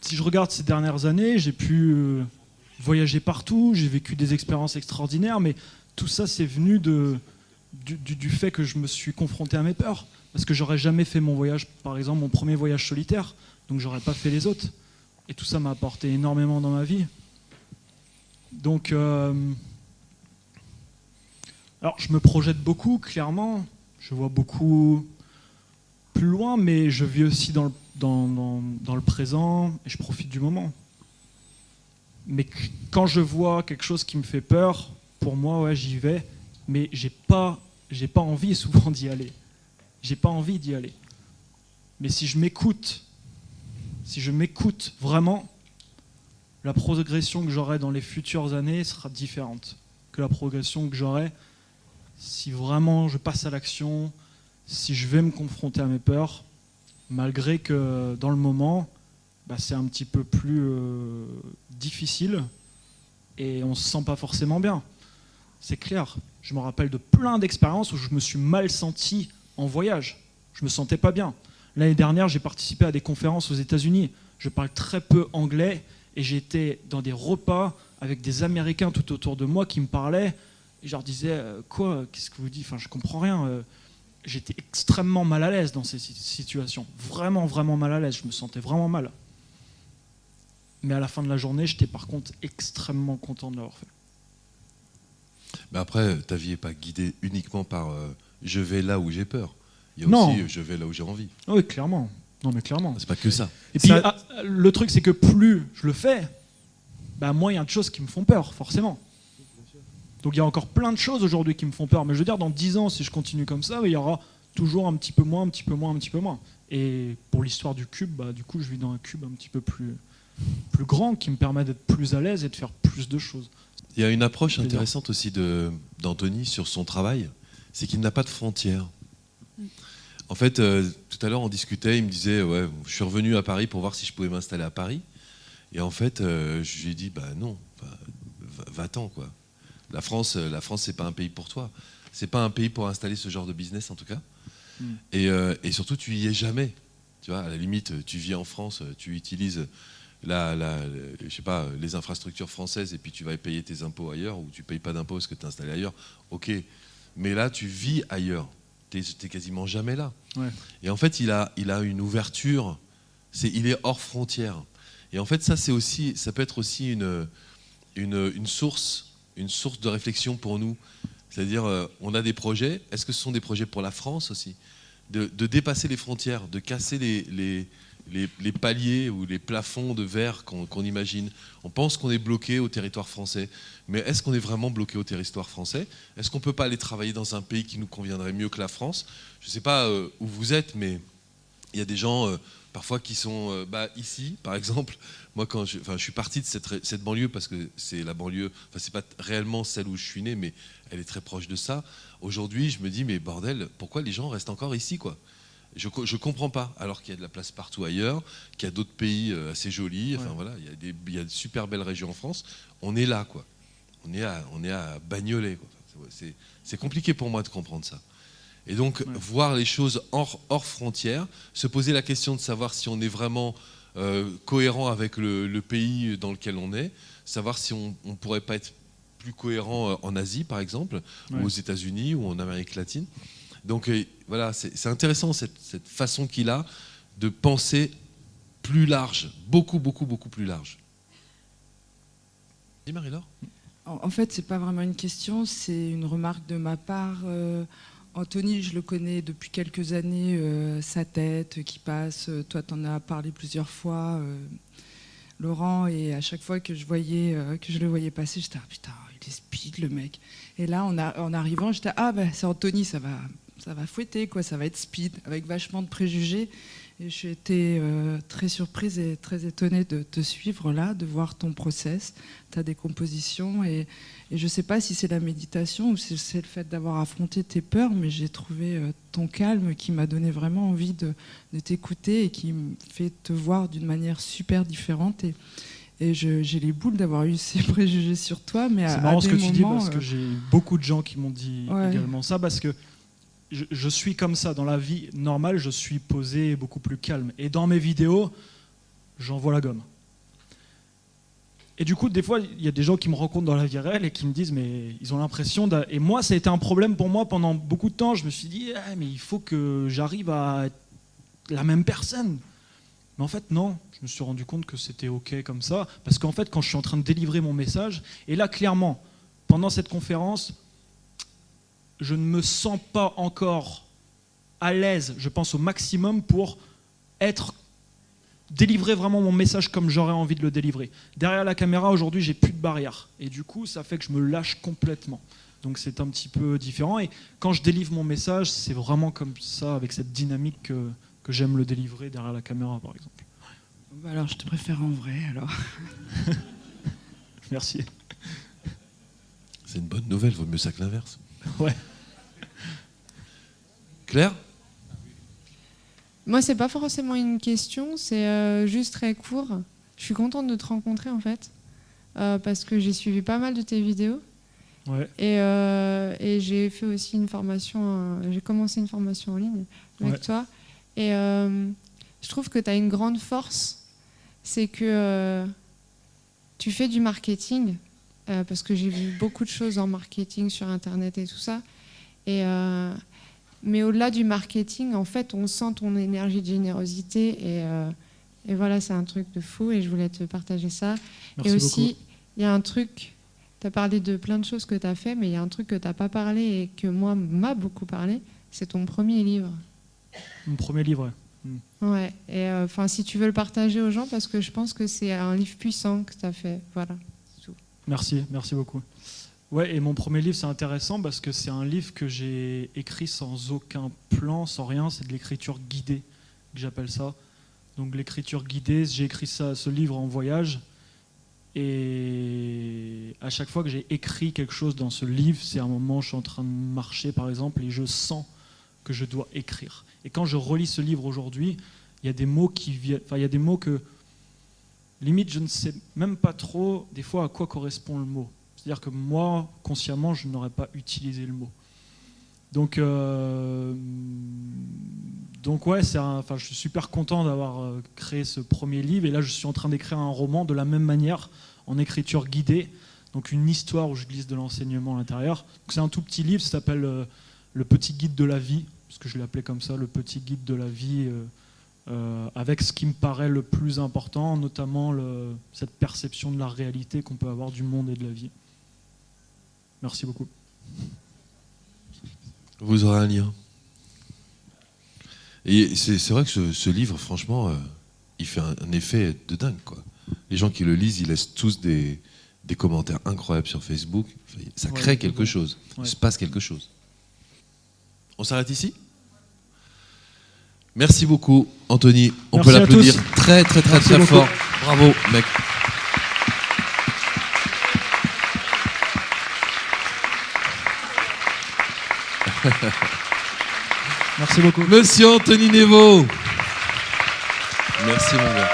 Si je regarde ces dernières années, j'ai pu voyager partout, j'ai vécu des expériences extraordinaires, mais tout ça, c'est venu du fait que je me suis confronté à mes peurs. Parce que j'aurais jamais fait mon voyage, par exemple, mon premier voyage solitaire, donc j'aurais pas fait les autres. Et tout ça m'a apporté énormément dans ma vie. Donc, alors je me projette beaucoup, clairement. Je vois beaucoup plus loin, mais je vis aussi dans le présent et je profite du moment. Mais quand je vois quelque chose qui me fait peur, pour moi, ouais, j'y vais, mais j'ai pas envie souvent d'y aller. J'ai pas envie d'y aller. Mais si je m'écoute vraiment, la progression que j'aurai dans les futures années sera différente que la progression que j'aurai si vraiment je passe à l'action, si je vais me confronter à mes peurs, malgré que dans le moment, c'est un petit peu plus difficile et on ne se sent pas forcément bien. C'est clair. Je me rappelle de plein d'expériences où je me suis mal senti en voyage. Je me sentais pas bien. L'année dernière, j'ai participé à des conférences aux États-Unis. Je parle très peu anglais et j'étais dans des repas avec des Américains tout autour de moi qui me parlaient et je leur disais quoi, qu'est-ce que vous dites, enfin je comprends rien. J'étais extrêmement mal à l'aise dans ces situations, vraiment vraiment mal à l'aise. Je me sentais vraiment mal. Mais à la fin de la journée, j'étais par contre extrêmement content de l'avoir fait. Mais après, ta vie n'est pas guidée uniquement par je vais là où j'ai peur. Il y a Non. aussi je vais là où j'ai envie. Oui, clairement. Non, mais clairement. C'est pas que ça. Et puis, Ça- le truc, c'est que plus je le fais, bah, moins il y a de choses qui me font peur, forcément. Donc il y a encore plein de choses aujourd'hui qui me font peur. Mais je veux dire, dans 10 ans, si je continue comme ça, il y aura toujours un petit peu moins, un petit peu moins, un petit peu moins. Et pour l'histoire du cube, bah, du coup, je vis dans un cube un petit peu plus grand qui me permet d'être plus à l'aise et de faire plus de choses. Il y a une approche Plaisir. intéressante aussi d'Anthony sur son travail, c'est qu'il n'a pas de frontières. En fait, tout à l'heure, on discutait, il me disait, ouais, je suis revenu à Paris pour voir si je pouvais m'installer à Paris. Et en fait, je lui ai dit, bah non, va-t'en, quoi. La France, c'est pas un pays pour toi. C'est pas un pays pour installer ce genre de business, en tout cas. Et surtout, tu y es jamais. Tu vois, à la limite, tu vis en France, tu utilises je sais pas, les infrastructures françaises et puis tu vas payer tes impôts ailleurs ou tu payes pas d'impôts parce que tu es installé ailleurs. Ok, mais là, tu vis ailleurs. Tu n'es quasiment jamais là. Ouais. Et en fait, il a une ouverture. Il est hors frontières. Et en fait, ça peut être aussi une source de réflexion pour nous. C'est-à-dire, on a des projets. Est-ce que ce sont des projets pour la France aussi ? De dépasser les frontières, de casser les paliers ou les plafonds de verre qu'on imagine. On pense qu'on est bloqué au territoire français. Mais est-ce qu'on est vraiment bloqué au territoire français ? Est-ce qu'on ne peut pas aller travailler dans un pays qui nous conviendrait mieux que la France ? Je ne sais pas où vous êtes, mais il y a des gens parfois qui sont ici, par exemple. Moi, je suis parti de cette banlieue parce que c'est la banlieue, c'est pas réellement celle où je suis né, mais elle est très proche de ça. Aujourd'hui, je me dis, mais bordel, pourquoi les gens restent encore ici, quoi ? Je comprends pas, alors qu'il y a de la place partout ailleurs, qu'il y a d'autres pays assez jolis. Enfin voilà, il y a de super belles régions en France. On est là, quoi. On est à Bagnolet, quoi. C'est compliqué pour moi de comprendre ça. Et donc voir les choses hors frontières, se poser la question de savoir si on est vraiment cohérent avec le pays dans lequel on est, savoir si on pourrait pas être plus cohérent en Asie, par exemple, ou aux États-Unis ou en Amérique latine. Donc voilà, c'est intéressant cette façon qu'il a de penser plus large, beaucoup plus large. Dis Marie-Laure. En fait, c'est pas vraiment une question, c'est une remarque de ma part. Anthony, je le connais depuis quelques années, sa tête qui passe. Toi, t'en as parlé plusieurs fois, Laurent, et à chaque fois que je le voyais passer, j'étais putain, il est speed le mec. Et là, en arrivant, j'étais c'est Anthony, ça va fouetter, quoi, ça va être speed, avec vachement de préjugés. Et j'ai été très surprise et très étonnée de te suivre là, de voir ton process, ta décomposition. Et je ne sais pas si c'est la méditation ou si c'est le fait d'avoir affronté tes peurs, mais j'ai trouvé ton calme qui m'a donné vraiment envie de t'écouter et qui me fait te voir d'une manière super différente. Et j'ai les boules d'avoir eu ces préjugés sur toi. Mais c'est marrant ce que tu dis parce que j'ai beaucoup de gens qui m'ont dit également ça, parce que je suis comme ça. Dans la vie normale, je suis posé et beaucoup plus calme. Et dans mes vidéos, j'envoie la gomme. Et du coup, des fois, il y a des gens qui me rencontrent dans la vie réelle et qui me disent, mais ils ont l'impression... Et moi, ça a été un problème pour moi pendant beaucoup de temps. Je me suis dit, mais il faut que j'arrive à être la même personne. Mais en fait, non. Je me suis rendu compte que c'était OK comme ça. Parce qu'en fait, quand je suis en train de délivrer mon message, et là, clairement, pendant cette conférence, je ne me sens pas encore à l'aise, je pense au maximum pour délivrer vraiment mon message comme j'aurais envie de le délivrer. Derrière la caméra, aujourd'hui, j'ai plus de barrière. Et du coup, ça fait que je me lâche complètement. Donc c'est un petit peu différent. Et quand je délivre mon message, c'est vraiment comme ça, avec cette dynamique que j'aime le délivrer derrière la caméra, par exemple. Alors, je te préfère en vrai, alors. Merci. C'est une bonne nouvelle, vaut mieux ça que l'inverse. Ouais. Claire ? Moi, c'est pas forcément une question, c'est juste très court. Je suis contente de te rencontrer en fait, parce que j'ai suivi pas mal de tes vidéos. Ouais. Et j'ai fait aussi une formation, j'ai commencé une formation en ligne avec toi. Et je trouve que tu as une grande force, c'est que tu fais du marketing, parce que j'ai vu beaucoup de choses en marketing sur Internet et tout ça. Mais au-delà du marketing, en fait, on sent ton énergie de générosité. Et voilà, c'est un truc de fou et je voulais te partager ça. Merci et aussi, beaucoup. il y a un truc, as parlé de plein de choses que tu as fait, mais il y a un truc que tu n'as pas parlé et que moi m'a beaucoup parlé, c'est ton premier livre. Mon premier livre, ouais. Ouais, et si tu veux le partager aux gens, parce que je pense que c'est un livre puissant que tu as fait. Voilà. Merci beaucoup. Ouais, et mon premier livre, c'est intéressant parce que c'est un livre que j'ai écrit sans aucun plan, sans rien. C'est de l'écriture guidée, que j'appelle ça. Donc l'écriture guidée, j'ai écrit ce livre en voyage. Et à chaque fois que j'ai écrit quelque chose dans ce livre, c'est un moment où je suis en train de marcher, par exemple, et je sens que je dois écrire. Et quand je relis ce livre aujourd'hui, il y a des mots qui viennent, il y a des mots que, limite, je ne sais même pas trop, des fois, à quoi correspond le mot. C'est-à-dire que moi, consciemment, je n'aurais pas utilisé le mot. Donc ouais, je suis super content d'avoir créé ce premier livre. Et là, je suis en train d'écrire un roman de la même manière, en écriture guidée. Donc une histoire où je glisse de l'enseignement à l'intérieur. C'est un tout petit livre, ça s'appelle Le petit guide de la vie, parce que je l'ai appelé comme ça, le petit guide de la vie, avec ce qui me paraît le plus important, notamment cette perception de la réalité qu'on peut avoir du monde et de la vie. Merci beaucoup. Vous aurez un lien. Et c'est vrai que ce livre, franchement, il fait un effet de dingue, quoi. Les gens qui le lisent, ils laissent tous des commentaires incroyables sur Facebook. Ça crée quelque chose. Il se passe quelque chose. On s'arrête ici ? Merci beaucoup, Anthony. On Merci peut l'applaudir à tous. très beaucoup. fort. Bravo, mec. Merci beaucoup. Monsieur Anthony Nevo. Merci, mon gars.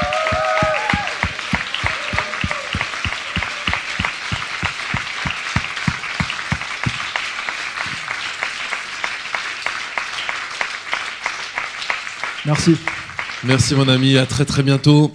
Merci. Merci, mon ami. À très bientôt.